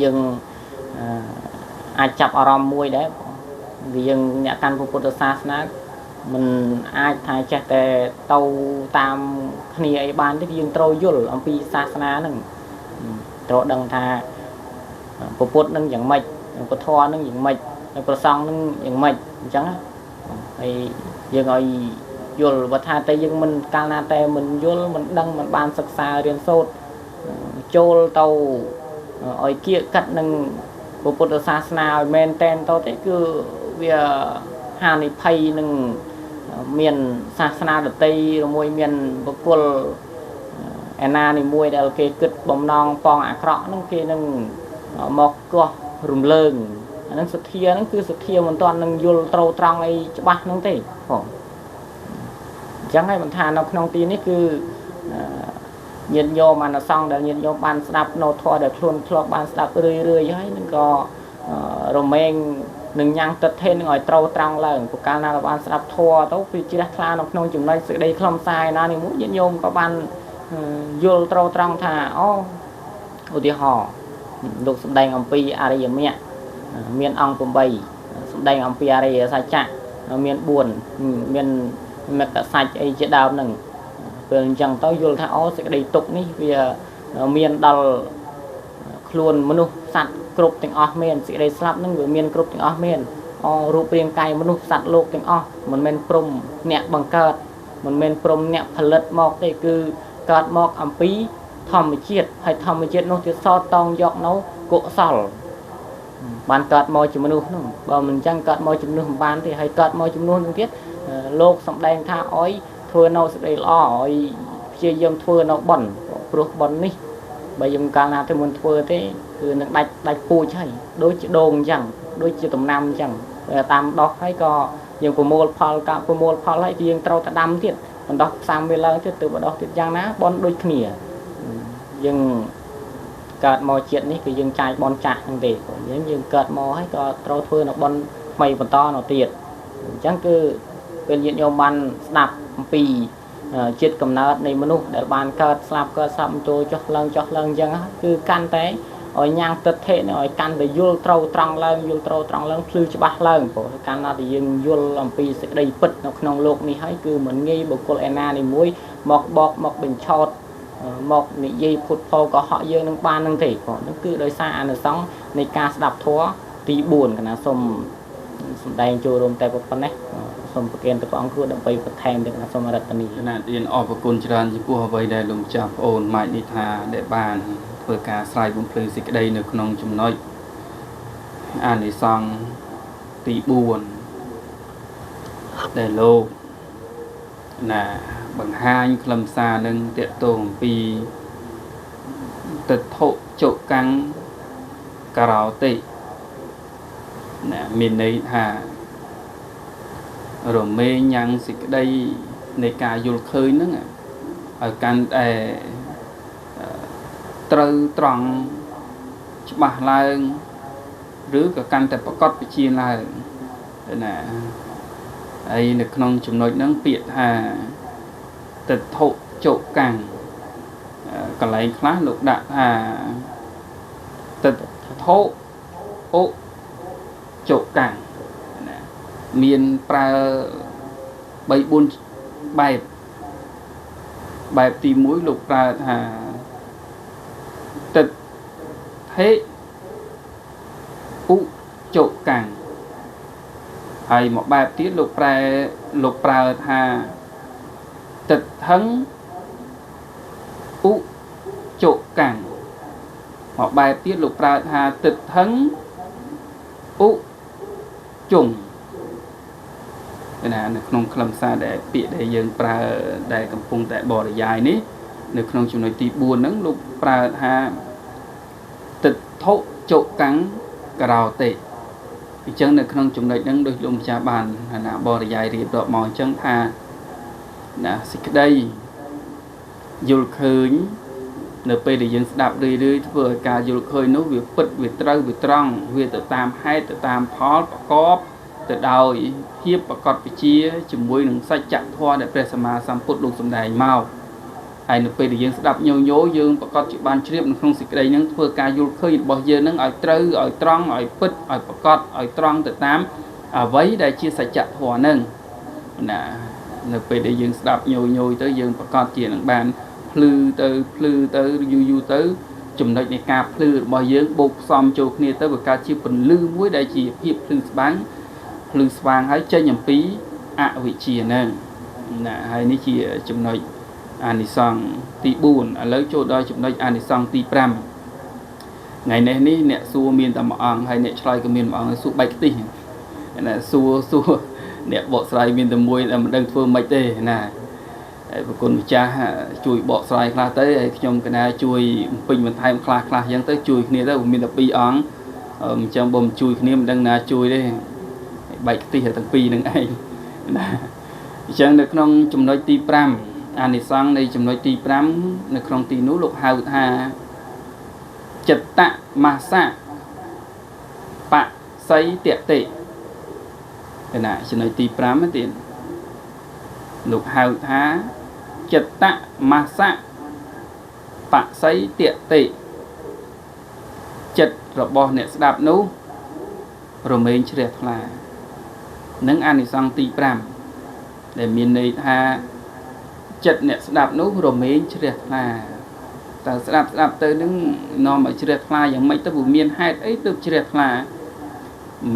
យើងអាចចាប់អារម្មណ៍មួយដែរvìយើងអ្នកកាន់ពុទ្ធសាសនាមិនអាចថាចេះតែទៅតាមគ្នាអីបានទេយើងត្រូវយល់អំពីសាសនាហ្នឹងត្រូវដឹងថាពុទ្ធនឹងយ៉ាងម៉េចពធនឹងយ៉ាងម៉េចប្រសង្ឃនឹងយ៉ាងម៉េចអញ្ចឹងហើយយើងឲ្យយល់បើថាតែយើងមិនកាលណាតែមិនយល់មិនដឹងមិនបានសិក្សារៀនសូត្រចូលទៅឲ្យគៀកកាត់នឹងពុទ្ធសាសនាឲ្យមែនតែនទៅទេគឺវាហានិភ័យនឹងមានសាសនាដតីឬមួយមានបុគ្គលឯណានីមួយដែលគេគិតបំណងប៉ងអាក្រក់ហ្នឹងគេនឹងមកកោះរំលើងអាហ្នឹងសទ្ធាហ្នឹងគឺសទ្ធាមិនទាន់នឹងយល់ត្រូវត្រង់អីច្បាស់ហ្នឹងទេបងអញ្ចឹងហើយមិនថានៅក្នុងទីនេះគឺញាតិញោមអានសង្ឃដែលញាតិញោមបានស្ដាប់នៅធម៌ដែលខ្លួនធ្លាប់បានស្ដាប់រឿយហើយនឹងក៏រមែងនឹងញ៉ាំងទឹកថេននឹងឲ្យត្រូវត្រង់ឡើងព្រោះកាលណាបានស្ដាប់ធម៌ទៅវាជ្រះថ្លានៅក្នុងចំណុចសេចក្តីខ្លឹមសារណានេះមួយញាតិញោមក៏បានយល់ត្រូវត្រង់ថាអូឧទាហរណ៍លោកសម្ដែងអំពីអរិយមគ្គមានអង្គ8សម្ដែងអំពីអរិយសច្ចៈមាន4មានមគ្គសច្ចៈអីជាដើមហ្នឹងពេលអញ្ចឹងទៅយល់ថាអូសេចក្តីទុក្ខនេះវាមានដល់ខ្លួនមនុស្សសត្វគ្រប់ទាំងអស់មានសេចក្តីស្លាប់ហ្នឹងវាមានគ្រប់ទាំងអស់មានរូបរាងកាយមនុស្សសត្វលោកទាំងអស់មិនមែនព្រំអ្នកបង្កើតមិនមែនព្រំអ្នកផលិតមកទេគឺកើតមកអំពីធម្មជាតិហើយធម្មជាតិនោះទៀតសតងយកនៅកុសលបានកើតមកជាមនុស្សហ្នឹងបើមិនអញ្ចឹងកើតមកជាមនុស្សមិនបានទេហើយកើតមកជាមនុស្សហ្នឹងទៀតលោកសំដែងថាអោយធ្វើនៅសេចក្តីល្អឲ្យព្យាយាមធ្វើនៅបុណ្យព្រោះបុណ្យនេះបើយើងកាលណាទៅមិនធ្វើទេគឺនឹងដាច់ពូជហើយដូចជាដូងអញ្ចឹងដូចជាដំណាំអញ្ចឹងតាមដោះហើយក៏យើងប្រមូលផលហើយយើងត្រូវតែដាំទៀតបណ្ដោះផ្សាំវាឡើងទៀតទៅបណ្ដោះទៀតយ៉ាងណាបុណ្យដូចគ្នាយើងកើតមកជាតិនេះគឺយើងចាយបុណ្យចាស់ហ្នឹងទេយើងកើតមកហើយក៏ត្រូវធ្វើនៅបុណ្យថ្មីបន្តនៅទៀតអញ្ចឹងគឺពេលញាតិញោមបានស្ដាប់អំពីជាតិកំណើតនៃមនុស្សដែលបានកើតស្លាប់ចូលចុះឡើងអញ្ចឹងគឺកាន់តែ ឲ្យញ៉ាំងទឹកថេនេះឲ្យកាន់តែយល់ត្រូវត្រង់ឡើងភ្លឺច្បាស់ឡើងព្រោះកាន់ណាតែយើងយល់អំពីសេចក្តីពិតនៅក្នុងโลกនេះហើយគឺមិនងាយបុគ្គលឯណានីមួយមកបញ្ឆោតមកនិយាយពុតផលកុហកយើងនឹងបាននឹងទេព្រោះនោះគឺដោយសារអានិសង្សនៃការស្ដាប់ធម៌ទី4កណាសូមសម្ដែងចូលរួមតែប៉ុណ្ណេះសូមប្រគេនទៅព្រះអង្គគ្រូដើម្បីបន្ថែមទៅសូមរតនីណារៀនអរគុណច្រើនចំពោះអ្វីដែលលោកម្ចាស់ប្អូនម៉ាច់នេះថាដែលបានធ្វើការស្រាយបំភ្លឺសេចក្តីនៅក្នុងចំណុចអានិសង្សទី4ដែលលោកណាបង្ហាញខ្លឹមសារនឹងតកតងអំពីទិដ្ឋុចុកាំងការោតិណាមានន័យថារមែងញ៉ាំងសេចក្តីនៃការយល់ឃើញហ្នឹងឲ្យកាន់តែត្រូវត្រង់ច្បាស់ឡើងឬក៏កាន់តែប្រកបវិជាឡើងណាហើយនៅក្នុងចំណុចហ្នឹងពាក្យថាទិដ្ឋុចុកាំងកន្លែងខ្លះលោកដាក់ថាទិដ្ឋុឧចុកាំងណាមានប្រើ3 4បែបទី1លោកប្រើថាទិដ្ឋិឧចុកាំងហើយមួយបែបទៀតលោកប្រើថាទិដ្ឋឹងឧចុកាំងមួយបែបទៀតលោកប្រើថាទិដ្ឋឹងឧជុងណានៅក្នុងខ្លឹមសារដែលពាក្យដែលយើងប្រើដែលកំពុងតែបរិយាយនេះនៅក្នុងចំណុចទី4ហ្នឹងលោកប្រើថាទិដ្ឋុចុកាំងការោតិអញ្ចឹងនៅក្នុងចំណុចហ្នឹងដូចលោកម្ចាស់បានណាបរិយាយរៀបរាប់មកអញ្ចឹងថាណាសេចក្តីយល់ឃើញនៅពេលដែលយើងស្ដាប់រឿយៗធ្វើឲ្យការយល់ឃើញនោះវាពិតវាត្រូវវាត្រង់វាទៅតាមហេតុទៅតាមផលប្រកបទៅដោយភាពប្រកបវិជ្ជាជាមួយនឹងសច្ចធម៌ដែលព្រះសម្មាសម្ពុទ្ធលោកសម្ដែងមកហើយនៅពេលដែលយើងស្ដាប់ញយយើងប្រកបជាបានជ្រាបនៅក្នុងសេចក្តីហ្នឹងធ្វើការយល់ឃើញរបស់យើងហ្នឹងឲ្យត្រូវឲ្យត្រង់ឲ្យពិតឲ្យប្រកបឲ្យត្រង់ទៅតាមអ្វីដែលជាសច្ចធម៌ហ្នឹងណានៅពេលដែលយើងស្ដាប់ញយទៅយើងប្រកបជានឹងបានភ្លឺទៅយូរទៅចំណុចនៃការភ្លឺរបស់យើងបូកផ្សំចូលគ្នាទៅវាកើតជាពន្លឺមួយដែលជាភាពភ្លឺស្វាងហើយចេញអំពីអវិជ្ជាហ្នឹងណាហើយនេះជាចំណុចអានិសង្សទី4ឥឡូវចូលដល់ចំណុចអានិសង្សទី5ថ្ងៃនេះអ្នកសួរមានតែមួយអង្គហើយអ្នកឆ្លើយក៏មានមួយអង្គសួរបែកខ្ទិះណាសួរអ្នកបកស្រាយមានតែមួយតែមិនដឹងធ្វើម៉េចទេណាហើយប្រគុណម្ចាស់ជួយបកស្រាយខ្លះទៅហើយខ្ញុំកណាជួយបំពេញបន្ថែមខ្លះអញ្ចឹងទៅជួយគ្នាទៅមានតែ2អង្គអញ្ចឹងបើមិនជួយគ្នាមិនដឹងណាជួយទេបែកខ្ទិះទាំងពីរនឹងឯងណាអញ្ចឹងនៅក្នុងចំណុចទី5អានិសង្សនៃចំណុចទី5នៅក្នុងទីនោះលោកហៅថាចិត្តមាសៈបស័យតតិណាចំណុចទី5ហ្នឹងទៀតលោកហៅថាចិត្តមាសៈបស័យតតិចិត្តរបស់អ្នកស្ដាប់នោះរមែងជ្រះថ្លានឹងអានិសង្សទី5ដែលមានន័យថាចិត្តអ្នកស្ដាប់នោះរមែងជ្រះថ្លាតើស្ដាប់ទៅនឹងនាំឲ្យជ្រះថ្លាយ៉ាងម៉េចទៅវាមានហេតុអីទើបជ្រះថ្លា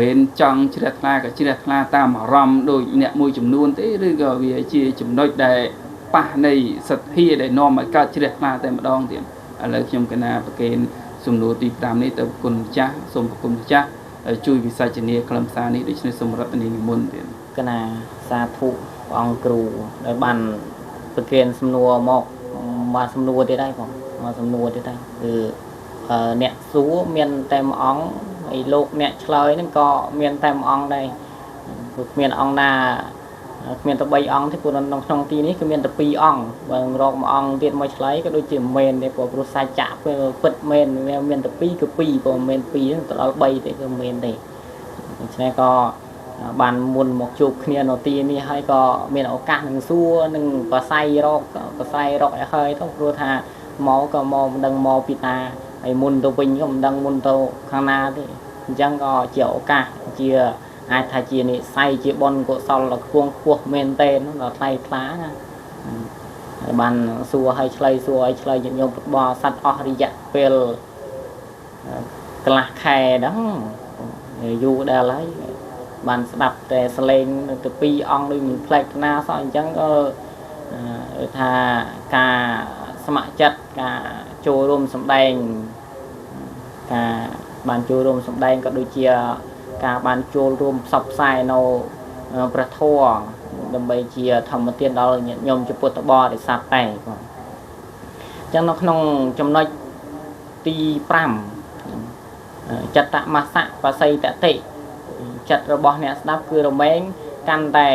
មិនចង់ជ្រះថ្លាក៏ជ្រះថ្លាតាមអារម្មណ៍ដូចអ្នកមួយចំនួនទេឬក៏វាជាចំណុចដែលប៉ះនៃសទ្ធាដែលនាំឲ្យកើតជ្រះថ្លាតែម្ដងទៀតឥឡូវខ្ញុំកណាប្រកេនសំណួរទី5នេះទៅគុណម្ចាស់សូមប្រគុណម្ចាស់ជួយវិសាចនាខ្លឹមសារនេះដូច្នេះសូមរតនានិមន្តទៀតកណាសាធុព្រះអង្គគ្រូដែលបានប្រកេនសំណួរមកសំណួរទៀតហើយបងមកសំណួរទៀតហើយគឺអ្នកសួរមានតែមួយអង្គហើយលោកអ្នកឆ្លើយហ្នឹងក៏មានតែមួយអង្គដែរគ្មានអង្គណាគ្មានតែ3អង្គទេព្រោះនៅក្នុងទីនេះគឺមានតែ2អង្គបើរកមួយអង្គទៀតមកឆ្លើយក៏ដូចជាមិនមែនទេព្រោះសច្ចៈពិតមែនមានតែ2គឺ2ព្រោះមិនមែន2ហ្នឹងទៅដល់3ទេគឺមិនមែនទេដូច្នេះក៏បានមុនមកជួបគ្នានៅទីនេះហើយក៏មានឱកាសនឹងសួរនឹងប្រស័យរកឲ្យហើយទៅព្រោះថាមកក៏មកមិនដឹងមកពីតា ហើយមុនទៅវិញក៏មិនដឹងមុនទៅខាងណាទេអញ្ចឹងក៏ជាឱកាសជាអាចថាជានិស័យជាបុណ្យកុសលដ៏ខ្ពង់ខ្ពស់មែនទែនដល់ថ្លៃថ្លាណាហើយបានសួរឲ្យឆ្លើយសួរឲ្យឆ្លើយញាតិញោមពុទ្ធបរិស័ទអស់រយៈពេលកន្លះខែហ្នឹងយូរដែរហើយបានស្ដាប់តែសលេងទៅពីរអង្គដូចមិនផ្លែកណាសោះអញ្ចឹងក៏ថាការស្ម័គ្រចិត្តការចូលរួមសម្ដែងការបានចូលរួមសម្ដែងក៏ដូចជាការបានចូលរួមផ្សព្វផ្សាយនៅព្រះធម៌ដើម្បីជាធម្មទានដល់ញាតិញោមជាពុទ្ធបរិស័ទតែបងអញ្ចឹងនៅក្នុងចំណុចទី5ចតមសៈបស័យតតិចិត្តរបស់អ្នកស្ដាប់គឺរមែងកាន់តែ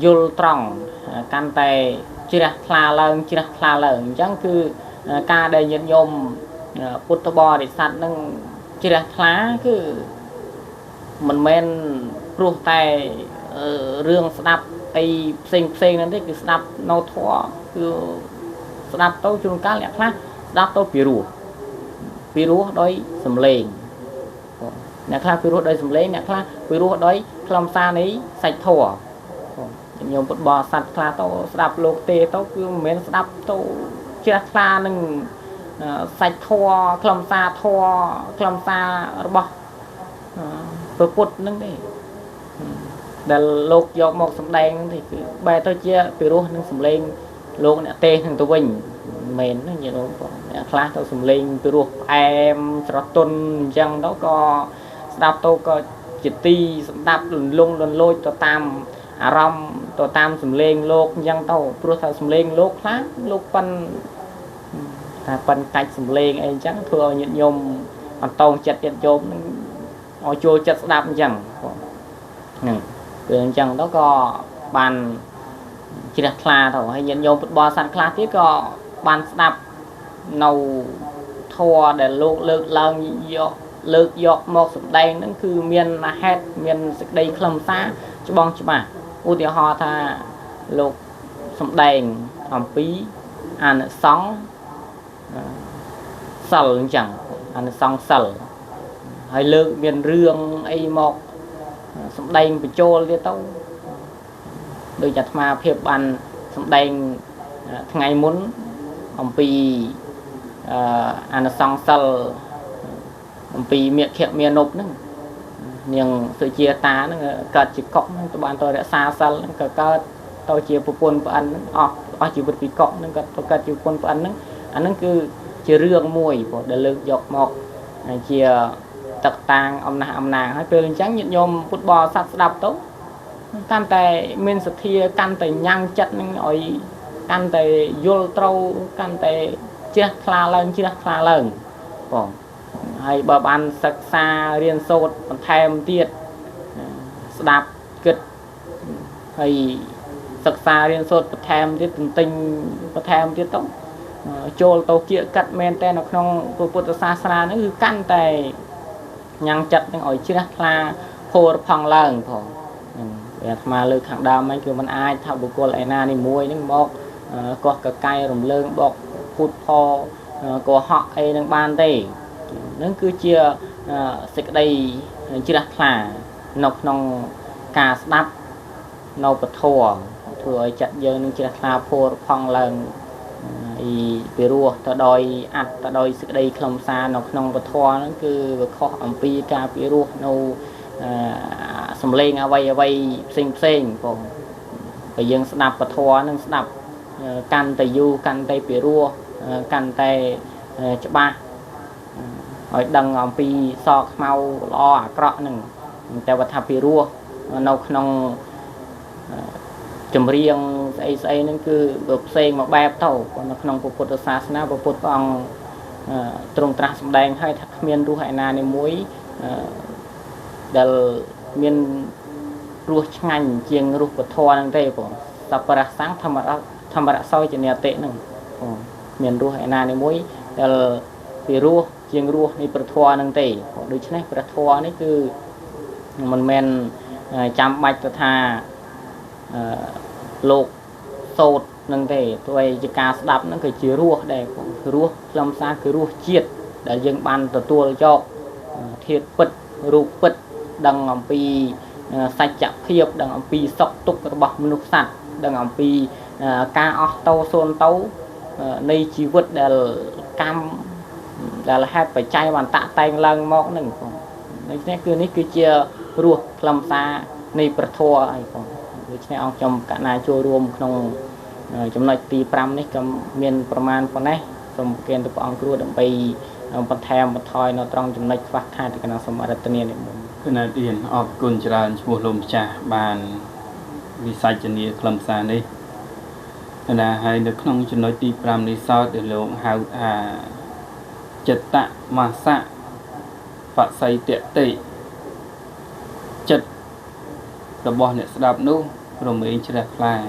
យល់ត្រង់កាន់តែជ្រះថ្លាឡើងជ្រះថ្លាឡើងអញ្ចឹងគឺការដែលញាតិញោមពុទ្ធបរិស័ទនឹងជ្រះថ្លាគឺមិនមែនព្រោះតែរឿងស្ដាប់អីផ្សេងហ្នឹងទេគឺស្ដាប់នៅធម៌គឺស្ដាប់ទៅជួនកាលអ្នកខ្លះស្ដាប់ទៅពីរោះដោយសំឡេងអ្នកខ្លះពីរោះដោយសំឡេងអ្នកខ្លះពីរោះដោយខ្លឹមសារនៃសាច់ធម៌ញោមពុទ្ធបរិស័ទខ្លះទៅស្ដាប់លោកទេទៅគឺមិនមែនស្ដាប់ទៅជ្រះថ្លានឹងសាច់ធម៌ខ្លឹមសារធម៌ខ្លឹមសាររបស់ព្រះពុទ្ធហ្នឹងទេដែលលោកយកមកសម្ដែងហ្នឹងទេគឺបែរទៅជាពីរោះនឹងសំឡេងលោកអ្នកទេហ្នឹងទៅវិញមិនមែនណាញាតិញោមបងអ្នកខ្លះទៅសំឡេងពីរោះផ្អែមស្រទន់អញ្ចឹងទៅក៏ស្ដាប់ទៅក៏ជាទីសម្ដាប់លន់លោចទៅតាមអារម្មណ៍ទៅតាមសំឡេងលោកអញ្ចឹងទៅព្រោះថាសំឡេងលោកខ្លះលោកប៉ិនថាប៉ិនកាច់សំឡេងអីអញ្ចឹងធ្វើឲ្យញាតិញោមអន្តោងចិត្តញាតិញោមនឹងឲ្យចូលចិត្តស្ដាប់អញ្ចឹងហ្នឹងគឺអញ្ចឹងទៅក៏បានជ្រះថ្លាទៅហើយញាតិញោមពុទ្ធបរិស័ទខ្លះទៀតក៏បានស្ដាប់នៅធម៌ដែលលោកលើកយកមកសម្ដែងហ្នឹងគឺមានហេតុមានសេចក្តីខ្លឹមសារច្បាស់ឧទាហរណ៍ថាលោកសម្ដែងអំពីអានិសង្សសិលអញ្ចឹងអានិសង្សសិលហើយលើកមានរឿងអីមកសម្ដែងបញ្ចូលទៀតទៅដោយអាត្មាភាពបានសម្ដែងថ្ងៃមុនអំពីអានិសង្សសិលអំពីមេខមានុបហ្នឹងនាងសុជាតាហ្នឹងកើតជាកុកហ្នឹងទៅបានទៅរក្សាសិលហ្នឹងក៏កើតទៅជាប្រពន្ធប្អិនហ្នឹងអស់ជីវិតពីកុកហ្នឹងក៏ទៅកើតជាប្រពន្ធប្អិនហ្នឹងអាហ្នឹងគឺជារឿងមួយព្រោះដែលលើកយកមកជាតកតាងអំណាងហើយពេលអញ្ចឹងញាតិញោមពុទ្ធបរិស័ទស្ដាប់ទៅកាន់តែមានសទ្ធាកាន់តែញ៉ាំងចិត្តនឹងឲ្យកាន់តែយល់ត្រូវកាន់តែជ្រះថ្លាឡើងបងហើយបើបានសិក្សារៀនសូត្របន្ថែមទៀតស្ដាប់គិតហើយសិក្សារៀនសូត្របន្ថែមទៀតទន្ទិញបន្ថែមទៀតទៅចូលទៅគៀកកាត់មែនតែនៅក្នុងពុទ្ធសាសនាហ្នឹងគឺកាន់តែញ៉ាំងចិត្តនឹងឲ្យជ្រះថ្លាផូរផង់ឡើងផងវាអាត្មាលើកខាងដើមហ្នឹងគឺมันអាចថាបុគ្គលឯណានេះមួយហ្នឹងមកកោះកកាយរំលើងបកពុទ្ធផលកុហកអីនឹងបានទេនឹងគឺជាសេចក្តីជ្រះថ្លានៅក្នុងការស្ដាប់នៅពធធ្វើឲ្យចិត្តយើងនឹងជ្រះថ្លាផូរផង់ឡើងពីរោះទៅដោយអត្តទៅដោយសេចក្តីខ្លឹមសារនៅក្នុងពធហ្នឹងគឺវាខុសអំពីការពីរោះនៅសំឡេងអ្វីផ្សេងបងបើយើងស្ដាប់ពធហ្នឹងស្ដាប់កាន់តែយូរកាន់តែពីរោះកាន់តែច្បាស់ឲ្យដឹងអំពីសខ្មៅល្អអាក្រក់ហ្នឹងតែវត្ថពីរោះនៅក្នុងចម្រៀងស្អីហ្នឹងគឺផ្សេងមកបែបទៅនៅក្នុងពុទ្ធសាសនាពុទ្ធព្រះអង្គទ្រង់ត្រាស់សម្ដែងឲ្យថាគ្មានរសឯណានេះមួយដែលមានរសឆ្ងាញ់ជាងរសពធហ្នឹងទេបងសពរសੰធម្មរសោចនិយតិហ្នឹងបងមានរសឯណានេះមួយដែលពីរសជាងរសនៃព្រះធម៌ហ្នឹងទេដូច្នេះព្រះធម៌នេះគឺមិនមែនចាំបាច់ទៅថាលោកសូត្រ nâng thế tôi chỉ ca đạp nó cái chỉ ruột để ruột làm sao cái ruột chiết để dân ban từ tua cho thiệt bật ruột bật đằng ông pi sạch chặt khiếp đằng ông pi sọc tục bọc nục sạch đằng ông pi ca ở tàu xôn tàu này chỉ vật để cam là hai phải chay bàn tạ tay lần móc nè này cứ chia ruột làm sao này bật thua ai còn cái ông trong cả na chua rùm trong trong này tì pram này cầm miền Praman phần này trong kênh từ ông cua đậm bay bật thèm bật thoi nó trong trong này phát khai thì cái nào xong ở đây này cái này điền ọp cồn tràn chùa lùm trà bàn vì sai chân địa làm sao đi là hai được trong trong này tì pram đi sau để lộ hào chật tạ mà xạ phạt say tiệt tị chật rồi bỏ này sẽ đạp nô rồi mới chỉ đẹp là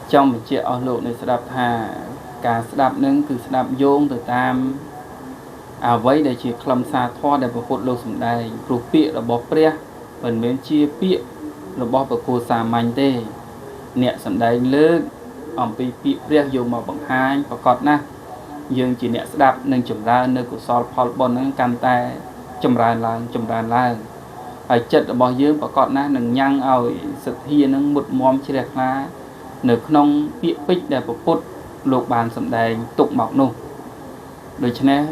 trong một chiếc ở lộ này sẽ đạp hà cả sẽ đạp nâng từ sẽ đạp vô từ tam với để chỉ làm xa thoa để bảo phốt lô sủng đài rồi bịa là bỏ pre mình mới chia bịa rồi bỏ vào cô xa mạnh tê nẹ sủng đài lớn ông bị bịa pre vô mà bằng hai và cọt na dương chỉ nẹ sẽ đạp nâng chùm ra nơi của sol phol bon nâng cam tay chùm ra là phải chất ở bao dương và còn na nâng nhang ao sự thiên nâng một mom chỉ đẹp là nửa nông bịa bích để một phút lục bàn sầm đầy tục mọc nô rồi cho nên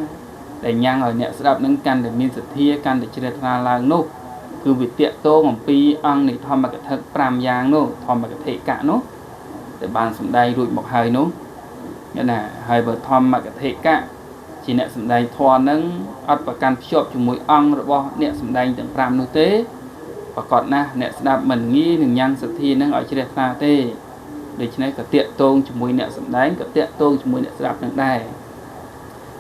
để nhang ở nhẹ sẽ đạp nâng căn để miên sự thiên căn để chỉ đẹp là nô cứ việc tiện tô một pi ăn để thom mà cái thật pram giang nô thom mà cái thể cả nô để bàn sầm đầy rụi một hơi nô nghĩa là hơi vợ thom mà cái thể cả chỉ nè sầm đầy thò nâng ắt và can chụp chung mũi ong rồi bo nè sầm đầy từng pram nô tế và còn na nè đạp mình nghĩ đừng nhang sự thi nâng ở trên đẹp pha tê để cho nên cả tiện tôn chung mũi nè sầm đầy cả tiện tôn chung mũi nè đạp nâng đài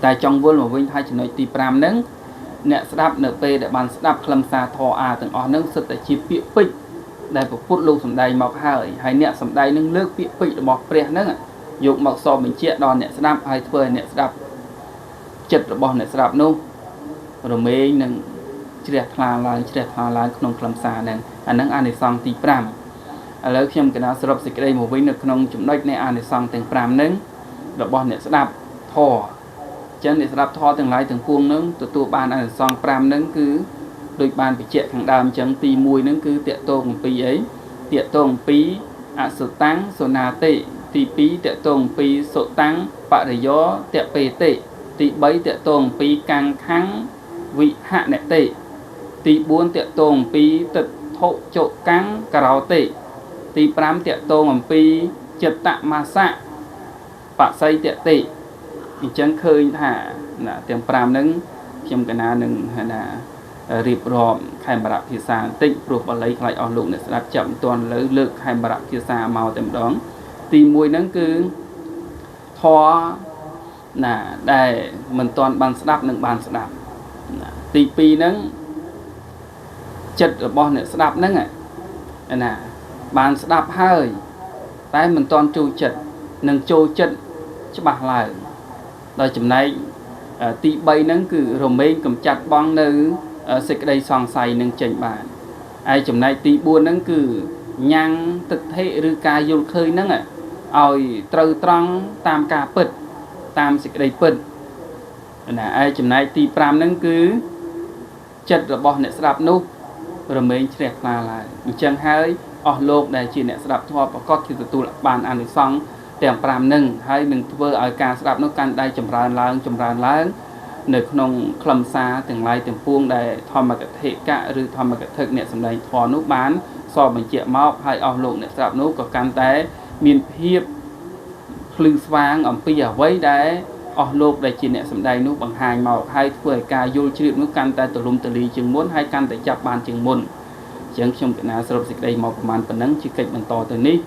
tại trong vốn mà vinh thay chỉ nói tì pram nâng nè đạp np để bàn đạp lâm xa thò từng ở nâng sự tại chi bịa pích để một phút lâu sầm đầy mọc hơi hay nè sầm đầy nâng nước bịa pích để bọc pre nâng dùng mọc so mình chia đòn nè đạp hay phơi nè đạp chật rồi bỏ này sẽ đạp nô rồi mấy nâng chỉ đẹp là không làm xa nè anh nâng anh này xong thì pram lấy khi cái nào sẽ đọc dịch đây một với nước không chúng đây này anh này xong từng pram nâng rồi bỏ này sẽ đạp thò chân này sẽ đạp thò từng lái từng khuôn nâng tụi bàn anh này xong pram nâng cứ đôi bàn bị chạy thằng đàm chân tì mùi nâng cứ tiện tô một pi ấy tiện tô một pi số tăng số nà tệ tì pi tiện tô một pi số tăng bạ để gió tiện pê tệ tị 3 tiện tông pi càng kháng vị hạ nệ tệ tị 4 tiện tông pi tật thộ trộ căng cà ráo tệ tị 5 tiện tông pi chật tạ ma xạ bạ xây tiện tệ chân khơi thả là tiếng 5 nâng trong cái nào nâng là riệp rộm khai bà rạp phía xa tích ruột bà lấy lại ở lụng để sẽ đạp chậm toàn lấy lực khai bà rạp phía xa màu tầm đón tị mùi nâng cứ thó là để mình toàn bàn đạp nâng bàn đạp tì pi nâng chật ở bọn này đạp nâng là bàn đạp hơi tại mình toàn trôi chật nâng trôi chật chứ bạc lại rồi chùm này tì bay nâng cứ rồi mình cầm chặt bóng nữ xích đây xong xay nâng chênh bàn ai chùm này tì buôn nâng cứ nhang thực thể rư ca vô khơi nâng ôi trâu trăng tam ca bịch tam xịt đầy pin là ai chừng này tì pram nâng cứ chật rồi bỏ nè đạp nút rồi mình chẹt là chân hơi ở lộp để chỉ nè đạp thọ và có thì tụ lại bàn ăn xong đèn pram nâng hay mình vừa ở ca đạp nút can đây chầm ràn lớn nơi nông khâm xa từng lai từng puông để thò mà cái thể cả rồi thò mà cái thực nè sầm đầy thò nút bán so mình chẹt móc hay ở lộp nè đạp nút có can té miền hiệp lư vang ở bây giờ với đấy ở lục để chỉ nè sầm đầy nút bằng hai màu hai phơi ca vô chịu nút can tay từ lùm từ lì chừng muốn hai can để chập bàn chừng môn chẳng trong cái nào sập dịch đây màu của màn phần nắng chỉ kịch bằng to từ ní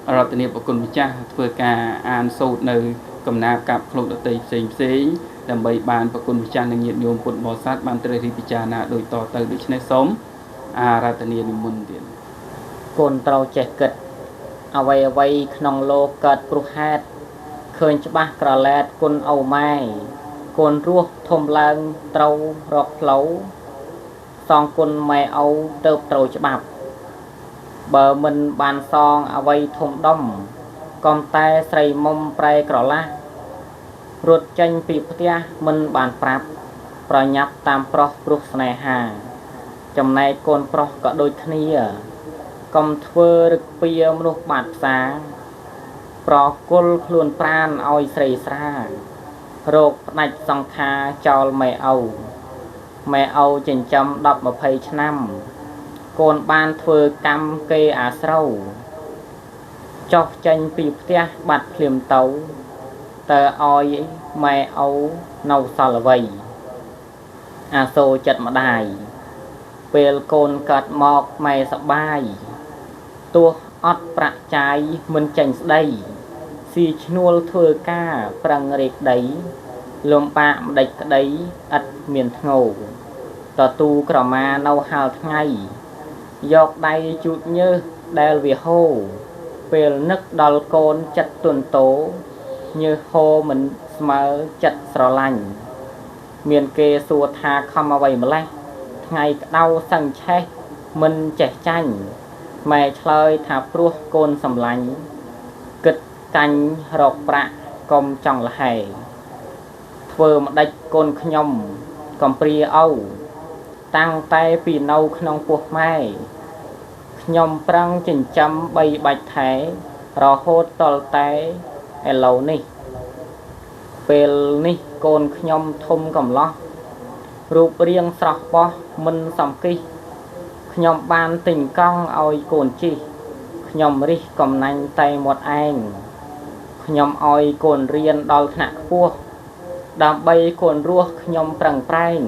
rồi từ này của con cha phơi ca an sâu nơi cầm nạp cặp lục được tây xình làm bày bàn và con cha năng nhiệt nhôm cuộn bò sát bàn tây thì cha na đôi to từ được này sống ra từ này môn tiền con trâu trẻ kịch away nong lô cật pru hát khơi cho bác cà lẹt con âu mai con ruột thôm lang trâu rọc lấu xong con mẹ âu tớp trâu cho bạc bờ mình bàn son away thôm đông កំតែស្រីមុំប្រែក្រឡាស់រត់ចេញពីផ្ទះមិនបានប្រាប់ប្រញាប់តាមប្រុសព្រោះស្នេហាចំណែកកូនប្រុសក៏ដូចគ្នាកុំធ្វើរឹកពីមនុស្សបាត់ផ្សាប្រគល់ខ្លួនប្រានឲ្យស្រីស្រារោគផ្ដាច់សង្ខារចោលម៉ែឪចិញ្ចឹម10-20ឆ្នាំកូនបានធ្វើកម្មគេអាស្រូវចុះចេញពីផ្ទះបាត់ភ្លាមទៅតើឲ្យម៉ែឪនៅសល់អ្វីអាសូរចិត្តម្ដាយពេលកូនកើតមកម៉ែសបាយទោះអត់ប្រាក់ចាយមិនចេញស្ដីស៊ីឈ្នួលធ្វើការប្រឹងរេកដីលំបាកម្ដេចក្ដីឥតមានធ្ងោតទូក្រមានៅហាលថ្ងៃយកដៃជូតញើសដែលវាហូរពេលនឹកដល់កូនចិត្តទន់តោញើសហូរមិនស្មើចិត្តស្រឡាញ់មានគេសួរថាខំអ្វីម្លេះថ្ងៃក្តៅសឹងឆេះមិនចេះចាញ់ម៉ែឆ្លើយថាព្រោះកូនសម្លាញ់គិតកាញ់រកប្រាក់កុំចង់លហែធ្វើម្ដេចកូនខ្ញុំកំព្រាឪតាំងតែពីនៅក្នុងពោះម៉ែខ្ញុំប្រឹងចិញ្ចឹម3បាច់ថែរហូតតល់តែឥឡូវនេះពេលនេះកូនខ្ញុំធំកំឡោះរូបរាងស្រស់បោះមិនសំគិះខ្ញុំបានទិញកង់ឲ្យកូនជិះខ្ញុំរិះកំណាញ់តែមាត់ឯងខ្ញុំឲ្យកូនរៀនដល់ថ្នាក់ខ្ពស់ដើម្បីកូនរស់ខ្ញុំប្រឹងប្រែង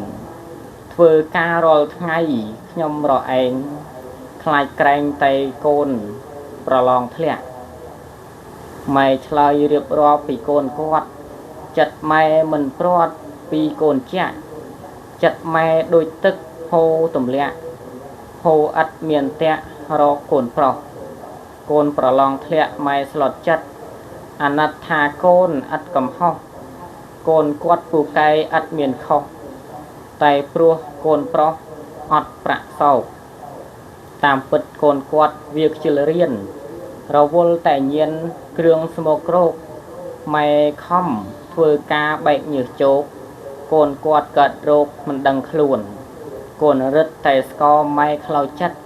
ធ្វើការរាល់ថ្ងៃខ្ញុំរឯងខ្លាចក្រែងតែកូនប្រឡងធ្លាក់ម៉ែឆ្លើយរៀបរាប់ពីកូនគាត់ចិត្តម៉ែមិនព្រាត់ពីកូនចាក់ចិត្តម៉ែដូចទឹកហូរទម្លាក់ហូរឥតមានតាក់រកកូនប្រុសកូនប្រឡងធ្លាក់ម៉ែស្លុតចិត្តអាណិតថាកូនឥតកំហុសកូនគាត់ពូកែឥតមានខុសតែព្រោះកូនប្រុសអត់ប្រាក់សោកតាមពិតកូនគាត់វាខ្ជិលរៀនរវល់តែញៀនគ្រឿងស្មោករោគម៉ែខំធ្វើការបែកញើសជោកកូនគាត់កើតរោគមិនដឹងខ្លួនកូនរឹតតែស្គរម៉ែខ្លោចចិត្ត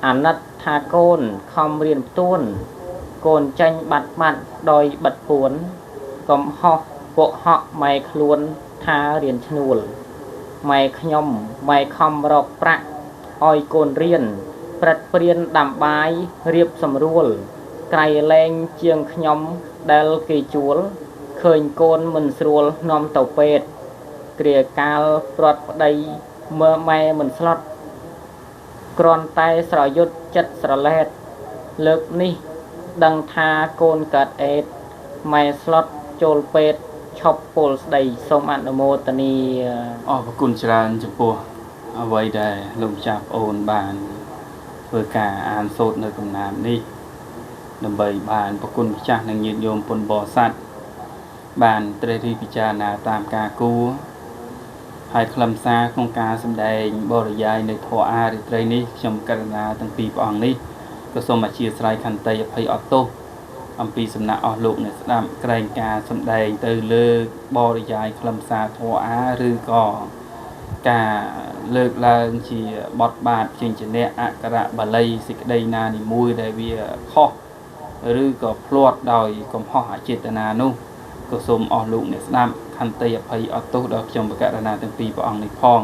អាណិតថាកូនខំរៀនផ្ទួនកូនចាញ់បាត់ដោយបិទពួនកុំហោះពួកហក់ម៉ែខ្លួនថារៀនឈ្នួលម៉ែខ្ញុំម៉ែខំរកប្រាក់ឲ្យកូនរៀនព្រឹត្តព្រៀនដាំបាយរៀបសម្រួលក្រៃលែងជាងខ្ញុំដែលគេជួលឃើញកូនមិនស្រួលនាំទៅពេទ្យគ្រាកាលព្រាត់ប្តីមើលម៉ែមិនស្លុតគ្រាន់តែស្រយុទ្ធចិត្តស្រឡែតលើកនេះដឹងថាកូនកើតអេតម៉ែស្លុតចូលពេទ្យឈប់ពលស្ដីសូមអនុមោទនាអរគុណច្រើនចំពោះអ្វីដែលលោកម្ចាស់ប្អូនបានធ្វើការអានសូត្រនៅកំណាព្យនេះដើម្បីបានប្រគុណម្ចាស់និងញាតិញោមពុទ្ធបរិស័ទបានត្រិះរិះពិចារណាតាមការគួរហើយខ្លឹមសារក្នុងការសម្ដែងបរិយាយនៃធម៌អារិត្រីនេះខ្ញុំករណាទាំងពីរព្រះអង្គនេះក៏សូមអធិស្ឋានខន្តីអភ័យអត់ទោសអំពីសំណាក់អស់លោកអ្នកស្ដាប់ក្រែងការសម្ដែងទៅលើបរិយាយខ្លឹមសារធម៌អាឬក៏ការលើកឡើងជាបទបាទជាញ្ជនៈអក្ខរបាលីសេចក្តីណានីមួយដែលវាខុសឬក៏ភ្លាត់ដោយកំហុសអចេតនានោះក៏សូមអស់លោកអ្នកស្ដាប់ខន្តីអភ័យអត់ទោសដល់ខ្ញុំបកករណាទាំងពីរព្រះអង្គនេះផង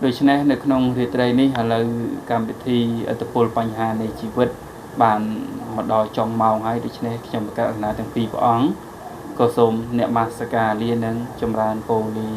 ដូច្នេះនៅក្នុងរាត្រីនេះឥឡូវកម្មវិធីអត្តពលបញ្ហានៃជីវិតបានមកដល់ចុងម៉ោងហើយដូច្នេះខ្ញុំបកករណាទាំងពីរព្រះអង្គក៏សូមនមស្ការលានិងចម្រើនពរលា